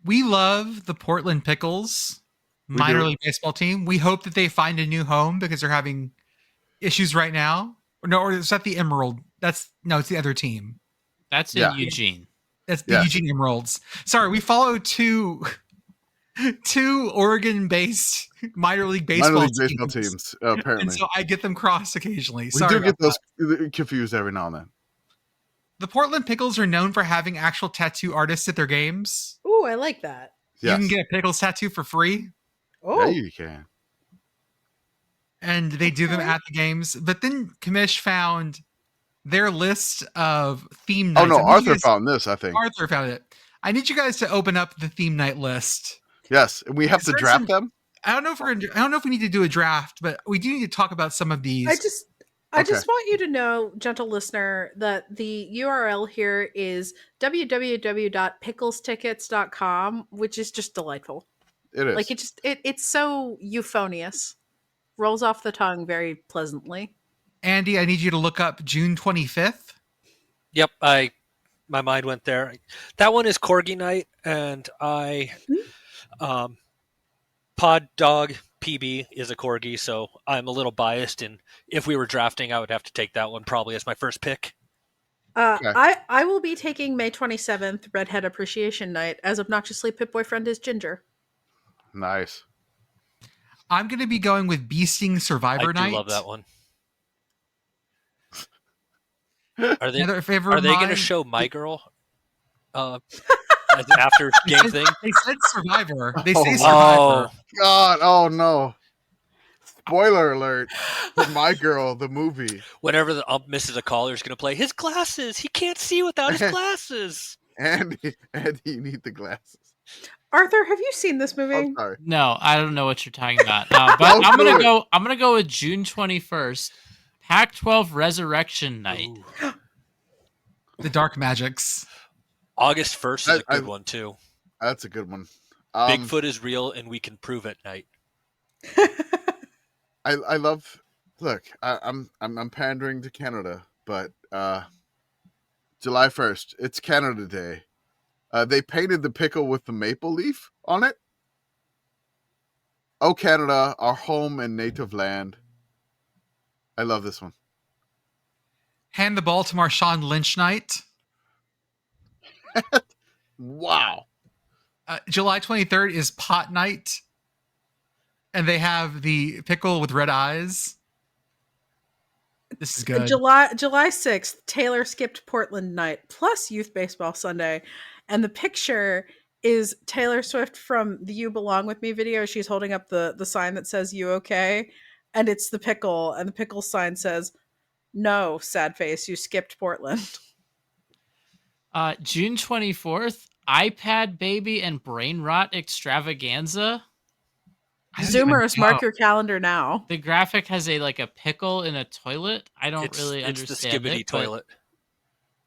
We love the Portland Pickles minor league baseball team. We hope that they find a new home because they're having issues right now. Or is that the Emerald? It's the other team. That's in Eugene. That's the Eugene Emeralds. Sorry, we follow two Oregon-based minor league baseball teams, apparently. And so I get them crossed occasionally. We do get those confused every now and then. The Portland Pickles are known for having actual tattoo artists at their games. Ooh, I like that. Yes. You can get a Pickles tattoo for free. Oh, yeah, you can. And they do them at the games. But then Commish found their list of theme nights. Oh, no, Arthur found this, I think. Arthur found it. I need you guys to open up the theme night list. Yes, and we have to draft them. I don't know if we need to do a draft, but we do need to talk about some of these. I just want you to know, gentle listener, that the URL here is www.picklestickets.com, which is just delightful. It is. Like it's so euphonious. Rolls off the tongue very pleasantly. Andy, I need you to look up June 25th. Yep, my mind went there. That one is Corgi Night, and Pod Dog PB is a Corgi, so I'm a little biased, and if we were drafting, I would have to take that one probably as my first pick. Okay. I will be taking May 27th, Redhead Appreciation Night, as obnoxiously Pit Boyfriend is Ginger. Nice. I'm going to be going with Bee Sting Survivor Night. I do love that one. Are they going to show My Girl after game thing? They said Survivor. They say Survivor. Oh, God. Oh, no. Spoiler alert for My Girl, the movie. Whenever the ump misses a caller, is going to play his glasses. He can't see without his glasses. And you need the glasses. Arthur, have you seen this movie? I'm sorry. No, I don't know what you're talking about. But I'm gonna go with June 21st, Pac-12 Resurrection Night. The Dark Magics. August 1st is a good one too. That's a good one. Bigfoot is real, and we can prove it. Night. I love. Look, I'm pandering to Canada, but July 1st, it's Canada Day. They painted the pickle with the maple leaf on it. Oh, Canada, our home and native land. I love this one. Hand the ball to Marshawn Lynch Night. Wow. July 23rd is pot night. And they have the pickle with red eyes. This is good. July 6th, Taylor skipped Portland night plus Youth Baseball Sunday. And the picture is Taylor Swift from the You Belong With Me video. She's holding up the sign that says You Okay? And it's the pickle. And the pickle sign says, no, sad face, you skipped Portland. June 24th, iPad baby and brain rot extravaganza. Zoomers, mark your calendar now. The graphic has a pickle in a toilet. I don't really understand. It's the skibbity toilet.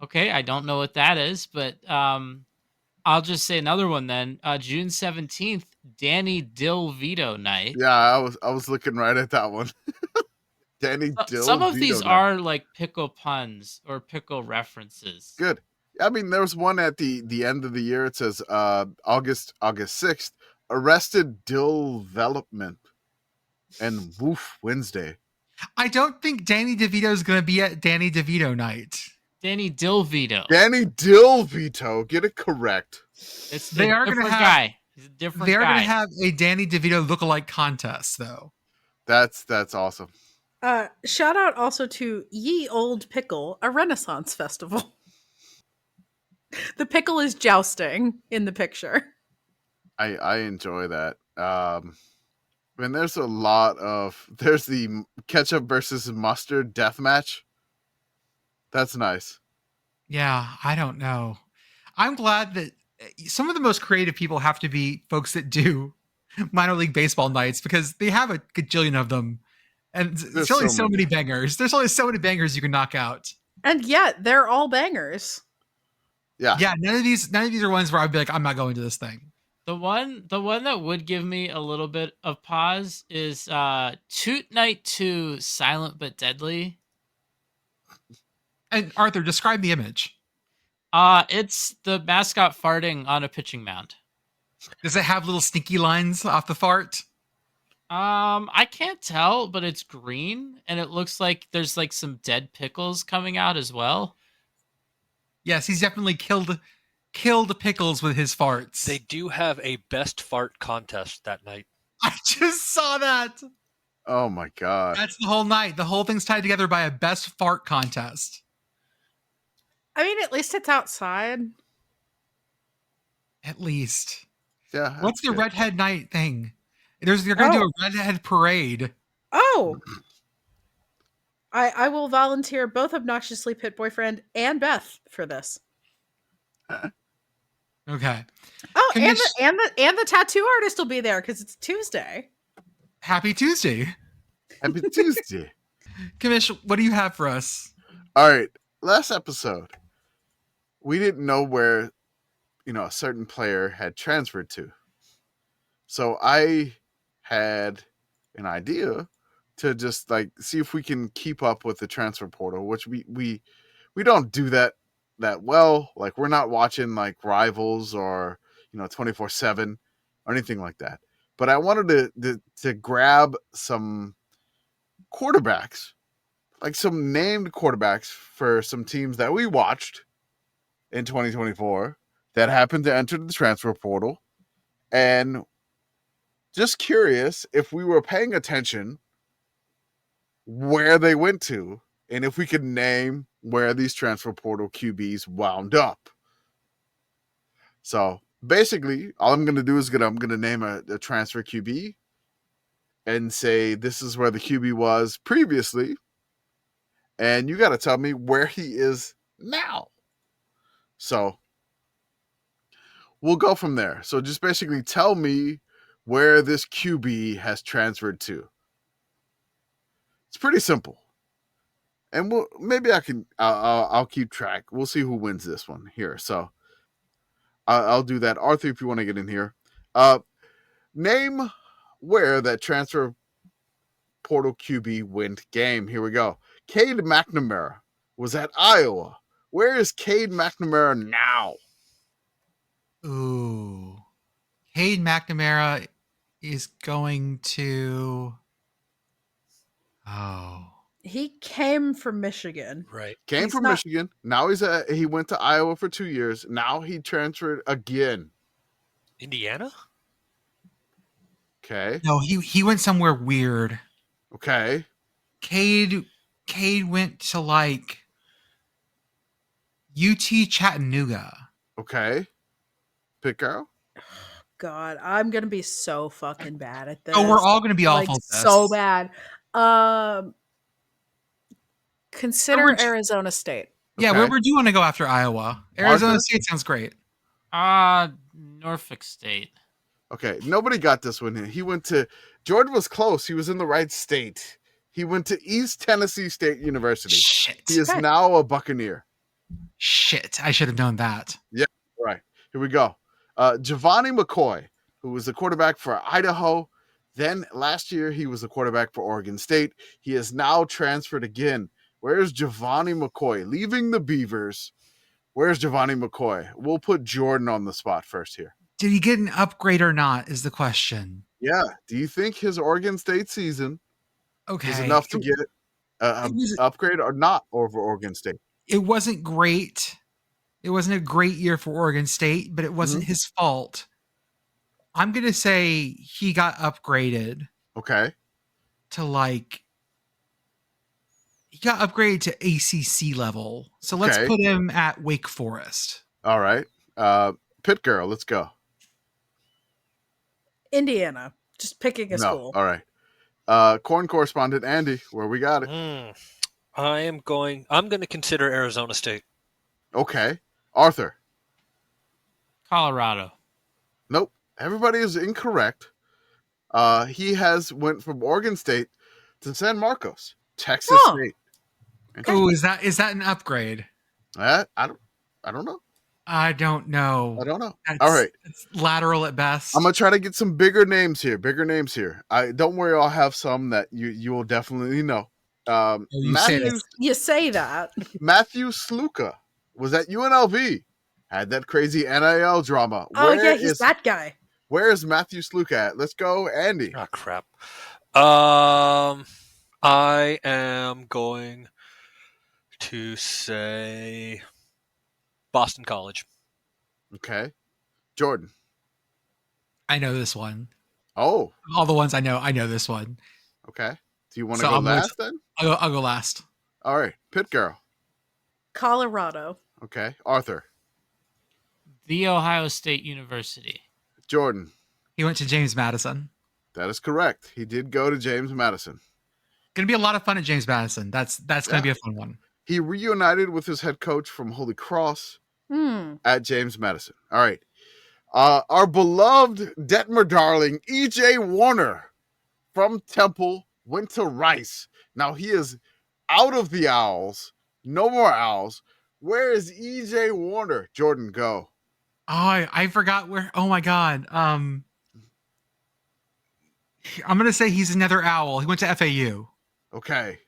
Okay, I don't know what that is, but I'll just say another one then. June 17th, Danny DiII night. Yeah, I was looking right at that one. Danny DiII. Some of these are pickle puns or pickle references. Good. I mean, there was one at the end of the year. It says August 6th, Arrested Development and Woof Wednesday. I don't think Danny DeVito is going to be at Danny DeVito night. Danny DiII. Danny DiII. Get it correct. They are going to have guy. He's a different guy. They are going to have a Danny DeVito lookalike contest, though. That's awesome. Shout out also to Ye Old Pickle, a Renaissance festival. The pickle is jousting in the picture. I enjoy that. And there's there's the ketchup versus mustard death match. That's nice. Yeah, I don't know. I'm glad that some of the most creative people have to be folks that do minor league baseball nights because they have a gajillion of them. And there's only so many bangers. There's only so many bangers you can knock out. And yet they're all bangers. Yeah. Yeah, none of these are ones where I'd be like, I'm not going to this thing. The one that would give me a little bit of pause is Toot Night 2 Silent But Deadly. And Arthur, describe the image. It's the mascot farting on a pitching mound. Does it have little sneaky lines off the fart? I can't tell, but it's green and it looks like there's some dead pickles coming out as well. Yes, he's definitely killed pickles with his farts. They do have a best fart contest that night. I just saw that. Oh my god. That's the whole night. The whole thing's tied together by a best fart contest. I mean, at least it's outside. At least. Yeah. What's the redhead night thing? They're going to do a redhead parade. Oh. I will volunteer both Obnoxiously Pit Boyfriend and Beth for this. Okay. Oh, and the tattoo artist will be there because it's Tuesday. Happy Tuesday. Happy Tuesday. Commish, what do you have for us? All right. Last episode, we didn't know where, a certain player had transferred to. So I had an idea to just see if we can keep up with the transfer portal, which we don't do that well. We're not watching Rivals or 24/7 or anything like that. But I wanted to grab some quarterbacks, some named quarterbacks for some teams that we watched in 2024 that happened to enter the transfer portal, and just curious if we were paying attention where they went to, and if we could name where these transfer portal QBs wound up. So basically, all I'm going to do is I'm going to name a transfer QB and say this is where the QB was previously, and you got to tell me where he is now. So we'll go from there. So just basically tell me where this QB has transferred to. It's pretty simple. And maybe I'll keep track. We'll see who wins this one here. So I'll do that. Arthur, if you want to get in here, name where that transfer portal QB went game. Here we go. Cade McNamara was at Iowa. Where is Cade McNamara now? Ooh. Cade McNamara is going to... Oh. He came from Michigan. Right. Came He's from not- Michigan. Now he went to Iowa for 2 years. Now he transferred again. Indiana? Okay. No, he went somewhere weird. Okay. Cade went to like UT Chattanooga. Okay. Pitt Girl. God, I'm gonna be so fucking bad at this. Oh, we're all gonna be like awful at this. so bad. Consider We're- Arizona State. Yeah, Okay. where do you want to go after Iowa? Arizona Arthur? State sounds great. Norfolk State. Okay. Nobody got this one here. He went to Jordan was close. He was in the right state. He went to East Tennessee State University. Shit. He is Okay. now a Buccaneer. Shit. I should have known that. Right. Here we go. Giovanni McCoy, who was the quarterback for Idaho. Then last year, he was the quarterback for Oregon State. He is now transferred again. Where's Giovanni McCoy? Leaving the Beavers. Where's Giovanni McCoy? We'll put Jordan on the spot first here. Did he get an upgrade or not is the question. Yeah. Do you think his Oregon State season Okay. is enough to get an was- upgrade or not over Oregon State? It wasn't great. It wasn't a great year for Oregon State, but it wasn't his fault. I'm going to say he got upgraded Okay. to like, he got upgraded to ACC level. So let's Okay. put him at Wake Forest. All right. Pitt Girl, let's go. Indiana. Just picking a school. All right. Corn Correspondent Andy, where we got it. I'm going to consider Arizona State. Okay. Arthur. Colorado. Nope. Everybody is incorrect. He has went from Oregon State to San Marcos, Texas Huh. State. Oh, is that an upgrade? I don't know. I don't know. All right. It's lateral at best. I'm gonna try to get some bigger names here. I don't worry, I'll have some that you will definitely know. you say Matthew this. You say that. Matthew Sluka was at UNLV. Had that crazy NIL drama. Oh yeah, he's that guy. Where is Matthew Sluka at? Let's go, Andy. Oh crap. I am going to say Boston College. Okay. Jordan. I know this one. Oh, All the ones I know this one. okay. Do you want to So go I'm gonna- last then? I'll go last. All right. Pitt Girl. Colorado. Okay. Arthur. The Ohio State University. Jordan. He went to James Madison. That is correct. He did go to James Madison. Gonna be a lot of fun at James Madison. That's gonna be a fun one. He reunited with his head coach from Holy Cross Hmm. at James Madison. All right. Our beloved Detmer darling, E.J. Warner from Temple went to Rice. Now he is out of the Owls. No more Owls. Where is E.J. Warner? Jordan, go. Oh, I forgot where. Oh my god. I'm gonna say he's another owl. He went to FAU. Okay.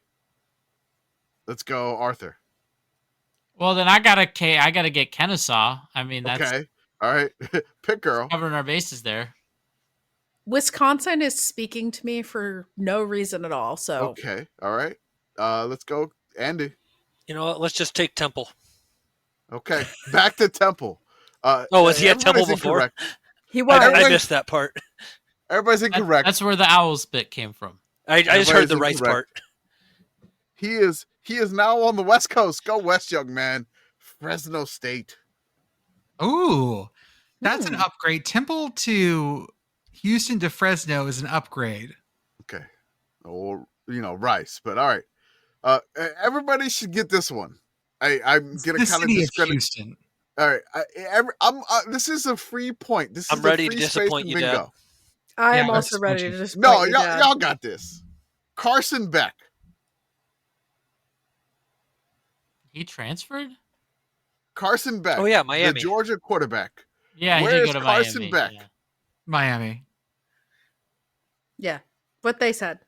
Let's go, Arthur. Well, then I gotta get Kennesaw. I mean, that's Okay. All right. Pitt Girl. covering our bases there. Wisconsin is speaking to me for no reason at all. So Okay. All right. Let's go, Andy. You know what? Let's just take Temple. Okay. Back to Temple. Oh, was he at Temple everybody's before? incorrect. he was. I missed that part. Everybody's That- incorrect. That's where the Owls bit came from. I just heard the Everybody's Rice part. incorrect. He is now on the West Coast. Go West, young man. Fresno State. Ooh, that's an Hmm. upgrade. Temple to Houston to Fresno is an upgrade. Okay. Or Rice. But all right. Everybody should get this one. I'm It's gonna the kind of city of discredit. Houston. All right. This is a free point. This is I'm a ready free to space disappoint for you, bingo. Dad. I am Yeah, also that's ready to what you- just. No, y'all got this. Carson Beck. He transferred? Carson Beck. Oh yeah, The Miami. Georgia quarterback. Yeah, Where he did is go to Carson Miami. Beck? Yeah. Miami. Yeah, what they said.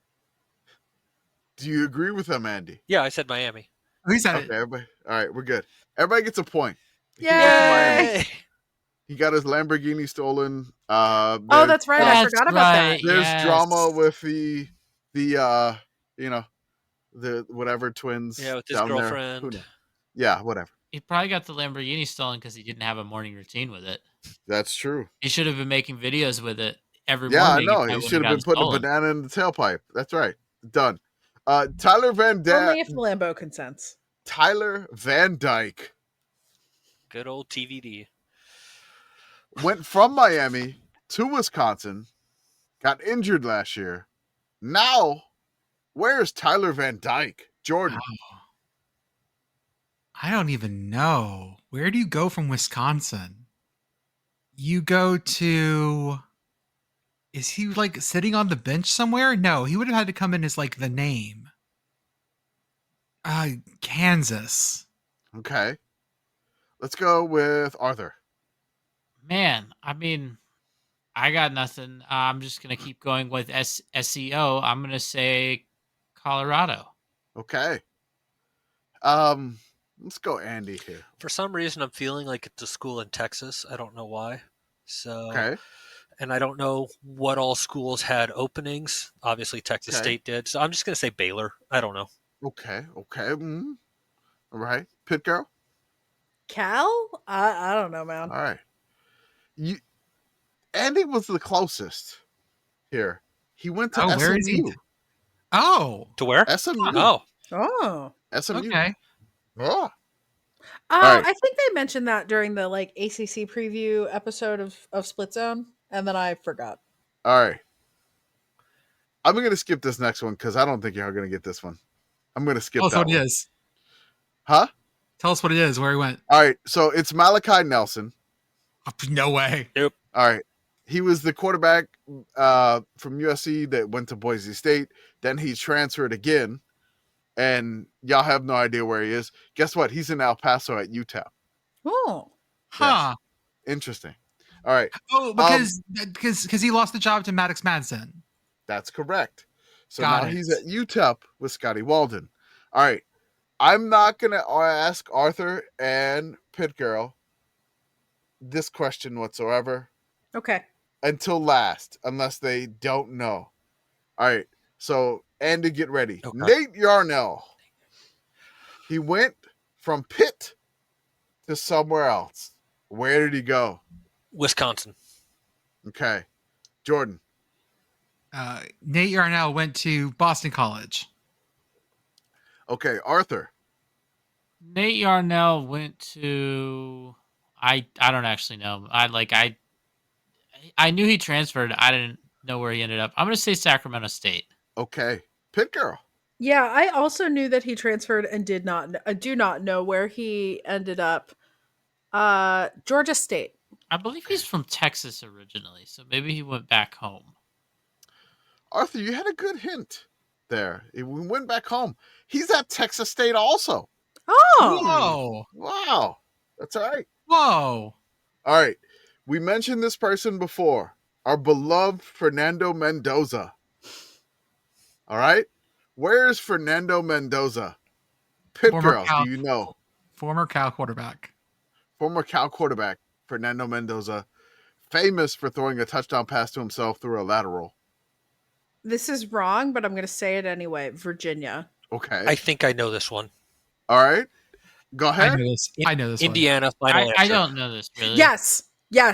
Do you agree with them, Andy? Yeah, I said Miami. Who said Okay, it? everybody. All right, we're good. Everybody gets a point. He went to Miami. Yay! He got his Lamborghini stolen. Oh, that's right. I That's forgot about that. right. There's Yes. drama with the the whatever twins. Yeah, with his down there. girlfriend. Who knows? Yeah, whatever. He probably got the Lamborghini stolen because he didn't have a morning routine with it. That's true. He should have been making videos with it every Yeah, morning. I know. He should have been putting a banana in the tailpipe. That's right. Done. Tyler Van Only if Lambo consents. Tyler Van Dyke Good old TVD. went from Miami to Wisconsin, got injured last year. Now, where's Tyler Van Dyke? Jordan. I don't even know. Where do you go from Wisconsin? You go to... Is he like sitting on the bench somewhere? No, he would have had to come in as like the name. Kansas. Okay. Let's go with Arthur. Man, I mean, I got nothing. I'm just going to keep going with SEO. I'm going to say Colorado. Okay. Let's go Andy here. For some reason, I'm feeling like it's a school in Texas. I don't know why. So, Okay. And I don't know what all schools had openings. Obviously, Texas State did. So I'm just going to say Baylor. I don't know. Okay. All right. Pitt Girl? Cal? I don't know, man. All right. Andy was the closest here. He went to SMU. Where is he? To where? SMU. Oh. SMU. Okay. Oh. Right. I think they mentioned that during the like ACC preview episode of Split Zone, and then I forgot. All right. I'm going to skip this next one because I don't think you're going to get this one. I'm going to skip that Tell us what one. it is. Huh? Tell us what it is, where he went. All right. So it's Malachi Nelson. No way. Nope. All right. He was the quarterback from USC that went to Boise State. Then he transferred again. And y'all have no idea where he is. Guess what? He's in El Paso at UTEP. Oh. Huh. Yes. Interesting. All right. Oh, because he lost the job to Maddox Madsen. That's correct. So Got now it. he's at UTEP with Scotty Walden. All right. I'm not going to ask Arthur and Pitt Girl this question whatsoever. Okay. Until last, unless they don't know. All right. So, Andy, get ready. Okay. Nate Yarnell. He went from Pitt to somewhere else. Where did he go? Wisconsin. Okay. Jordan. Nate Yarnell went to Boston College. Okay. Arthur. Nate Yarnell went to... I don't actually know. I knew he transferred. I didn't know where he ended up. I'm going to say Sacramento State. Okay. Pitt Girl. Yeah, I also knew that he transferred and do not know where he ended up. Georgia State. I believe he's from Texas originally, so maybe he went back home. Arthur, you had a good hint there. We went back home. He's at Texas State also. Oh. Whoa. Wow. That's all right. Whoa. All right. We mentioned this person before. Our beloved Fernando Mendoza. All right. Where's Fernando Mendoza? Pitt Girl, do you know? Former Cal quarterback. Former Cal quarterback, Fernando Mendoza. Famous for throwing a touchdown pass to himself through a lateral. This is wrong, but I'm going to say it anyway. Virginia. Okay. I think I know this one. All right. Go ahead. I know this Indiana. Final answer. I don't know this really. Yes.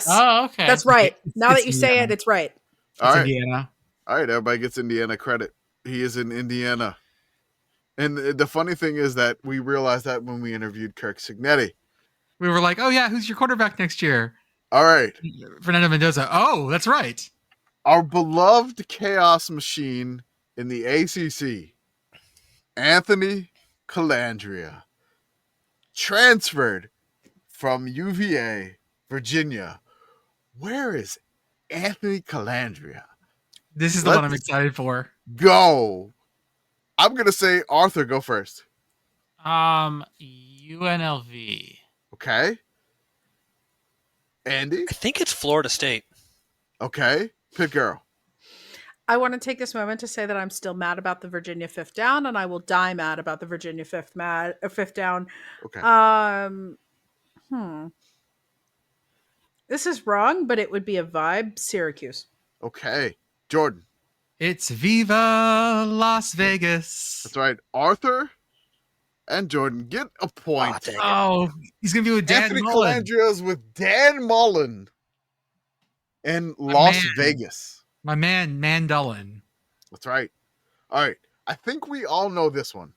Oh, okay. That's right. Now It's that you say Indiana. it, it's right. All right. Indiana. All right. Everybody gets Indiana credit. He is in Indiana. And the funny thing is that we realized that when we interviewed Kirk Signetti. We were like, oh yeah, who's your quarterback next year? All right. Fernando Mendoza. Oh, that's right. Our beloved chaos machine in the ACC, Anthony Calandria, transferred from UVA, Virginia. Where is Anthony Calandria? This is the one I'm excited for. Go. I'm going to say, Arthur, go first. UNLV. Okay. Andy? I think it's Florida State. Okay. Pitt Girl. I want to take this moment to say that I'm still mad about the Virginia fifth down, and I will die mad about the Virginia fifth down. Okay. This is wrong, but it would be a vibe. Syracuse. Okay. Jordan. It's Viva Las Vegas. That's right. Arthur and Jordan get a point. Ah, dang it. Oh, he's gonna be with Dan Anthony Mullen. Calandria is with Dan Mullen in Las Vegas. My man, Mandulin. That's right. All right. I think we all know this one.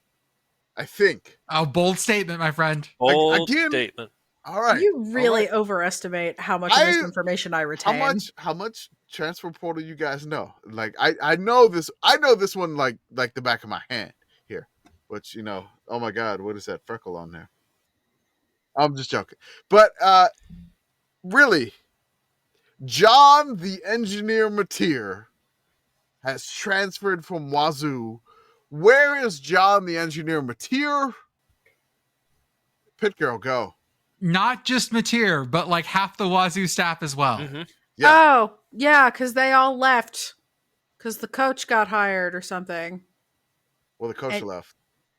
I think. Oh, bold statement, my friend. Bold Again, statement. All right. You really all right. overestimate how much of this information I retain. How much transfer portal you guys know? Like I know this. I know this one like the back of my hand here. Which oh my God, what is that freckle on there? I'm just joking. But really, John the Engineer Mateer has transferred from Wazoo. Where is John the Engineer Mateer? Pitt Girl, go. Not just Mateer, but like half the Wazoo staff as well. Mm-hmm. Yeah. Oh, yeah, because they all left because the coach got hired or something. Well, the coach left.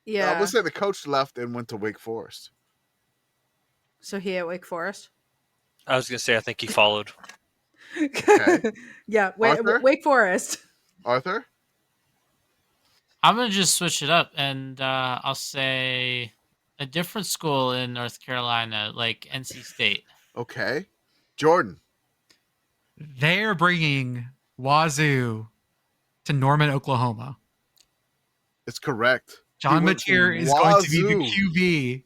Yeah. I would say the coach left and went to Wake Forest. So he at Wake Forest? I was going to say, I think he followed. Okay. Yeah, Arthur? Wake Forest. Arthur? I'm gonna just switch it up, and I'll say a different school in North Carolina, like NC State. Okay. Jordan? They're bringing Wazoo to Norman, Oklahoma. It's correct. John He went Mateer to is going to be the Wazoo. QB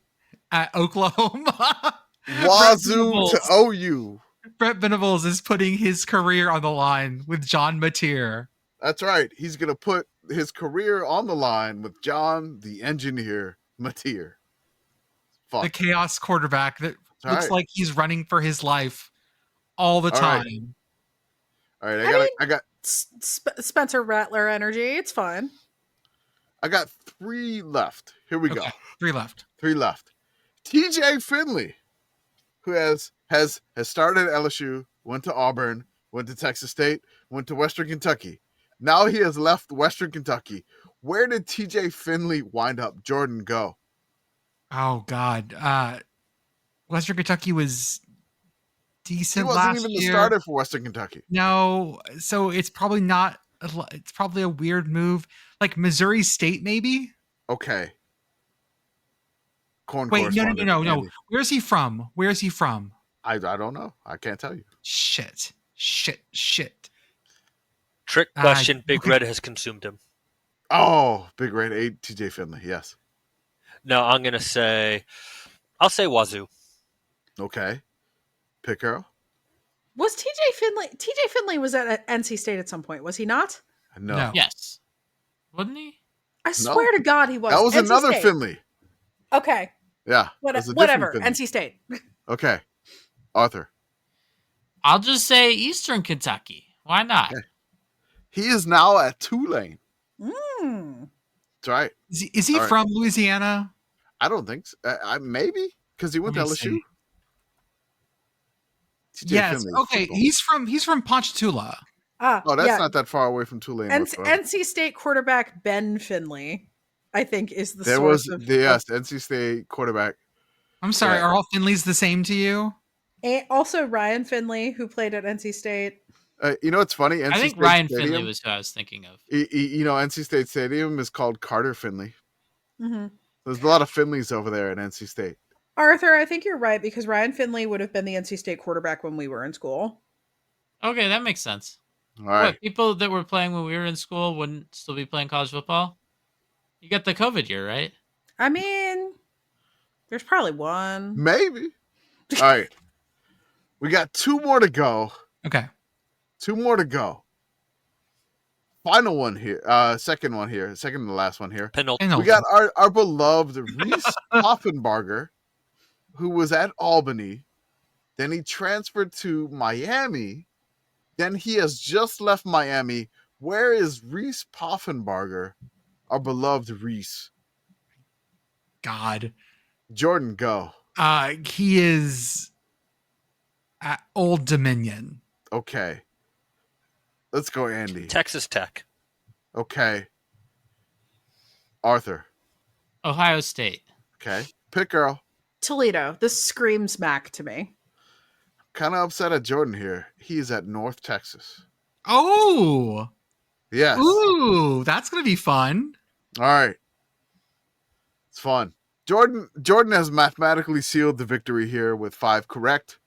at Oklahoma. Wazoo Venables. to OU. Brett Venables is putting his career on the line with John Mateer. That's right. He's going to put his career on the line with John the Engineer Mateer. Fuck. The chaos quarterback that That's looks right. like he's running for his life all the All right. time. All right. I got Spencer Rattler energy. It's fun. I got 3 left. Here we go. Okay, 3 left. 3 left. TJ Finley, who has started at LSU, went to Auburn, went to Texas State, went to Western Kentucky. Now he has left Western Kentucky. Where did TJ Finley wind up? Jordan, go. Oh God, Western Kentucky was decent He wasn't last even the year. starter for Western Kentucky. No, so it's probably not. It's probably a weird move, like Missouri State, maybe. Okay. Corn Wait, no. Correspondent Andy. Where's he from? Where's he from? I don't know. I can't tell you. Shit. Trick question. Big Red has consumed him. Oh, Big Red 8, TJ Finley. Yes. No, I'm going to say, I'll say Wazoo. Okay. Pitt Girl? Was TJ Finley? TJ Finley was at NC State at some point, was he not? No. Yes, wasn't he? I swear to God, he was. That was NC another State. Finley. Okay, Yeah. that's a different whatever. Finley. NC State. Okay. Arthur. I'll just say Eastern Kentucky. Why not? Okay. He is now at Tulane. Mm. That's right. Is he All right. from Louisiana? I don't think so. Maybe because he went to Let me LSU. see. TJ Yes. Finley, Okay. football. He's from Ponchatoula. Oh, that's not that far away from Tulane. whatsoever. NC State quarterback Ben Finley, I think, is the There source was of NC State quarterback. I'm sorry. Yeah. Are all Finleys the same to you? And also Ryan Finley, who played at NC State. You know what's funny? NC I think State Ryan Stadium, Finley was who I was thinking of. NC State Stadium is called Carter Finley. Mm-hmm. There's a lot of Finleys over there at NC State. Arthur, I think you're right because Ryan Finley would have been the NC State quarterback when we were in school. Okay, that makes sense. All right. What, people that were playing when we were in school wouldn't still be playing college football? You got the COVID year, right? I mean, there's probably one. Maybe. All right. We got 2 more to go. Okay. 2 more to go. Final one here. Second one here. Second and the last one here. Penultimate. We got our beloved Reese Poffenbarger, who was at Albany. Then he transferred to Miami. Then he has just left Miami. Where is Reese Poffenbarger? Our beloved Reese. God. Jordan, go. He is at Old Dominion. Okay. Let's go, Andy. Texas Tech. Okay. Arthur. Ohio State. Okay. Pitt Girl. Toledo. This screams Mac to me. Kind of upset at Jordan here. He is at North Texas. Oh. Yes. Ooh, that's gonna be fun. All right. It's fun. Jordan has mathematically sealed the victory here with 5 correct.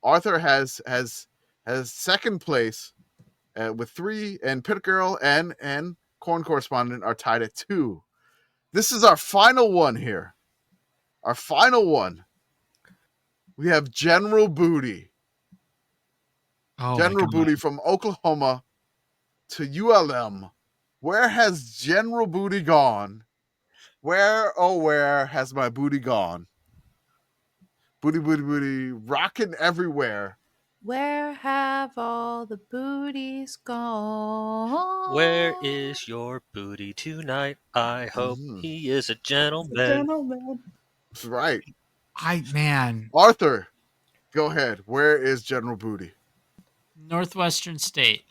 Arthur has second place with 3, and Pitt Girl and Corn Correspondent are tied at 2. This is our final one here. Our final one. We have General Booty. Oh, General my God. Booty from Oklahoma to ULM. Where has General Booty gone? Where, oh, where has my booty gone? Booty, booty, booty, rocking everywhere. Where have all the booties gone? Where is your booty tonight? I hope he is a gentleman. That's right. Man. Arthur, go ahead. Where is General Booty? Northwestern State.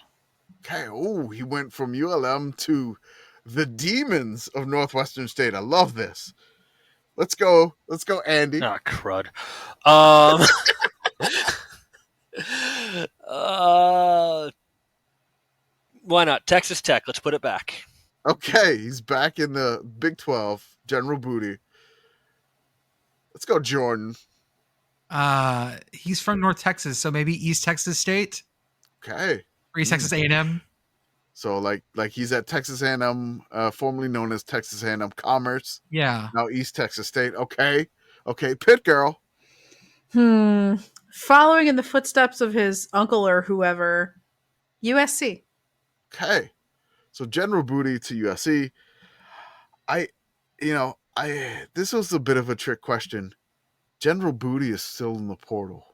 Okay. Oh, he went from ULM to the Demons of Northwestern State. I love this. Let's go, Andy. Ah, crud. Why not? Texas Tech. Let's put it back. Okay, he's back in the Big 12. General Booty. Let's go, Jordan. He's from North Texas, so maybe East Texas State Okay. or East Texas A&M. So like he's at Texas A&M, formerly known as Texas A&M Commerce. Yeah. Now East Texas State. Okay. Pitt Girl. Following in the footsteps of his uncle or whoever, USC. Okay. So General Booty to USC. This was a bit of a trick question. General Booty is still in the portal.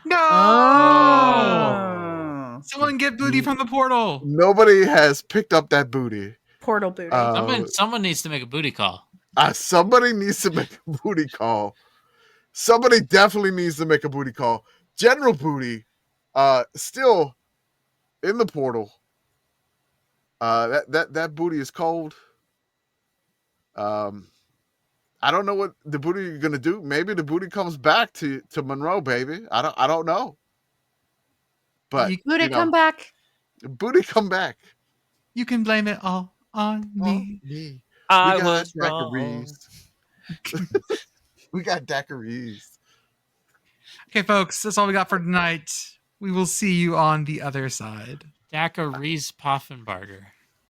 No! Oh. Someone get Booty from the portal. Nobody has picked up that booty. Portal booty. Someone needs to make a booty call. Somebody needs to make a booty call. Somebody definitely needs to make a booty call. General Booty, still in the portal. That booty is cold. I don't know what the booty is gonna do. Maybe the booty comes back to Monroe, baby. I don't know. But booty come back. Booty come back. You can blame it all on me. Me. I was wrong. We got daiquiris. Okay, folks, that's all we got for tonight. We will see you on the other side. Daiquiris Poffenbarger.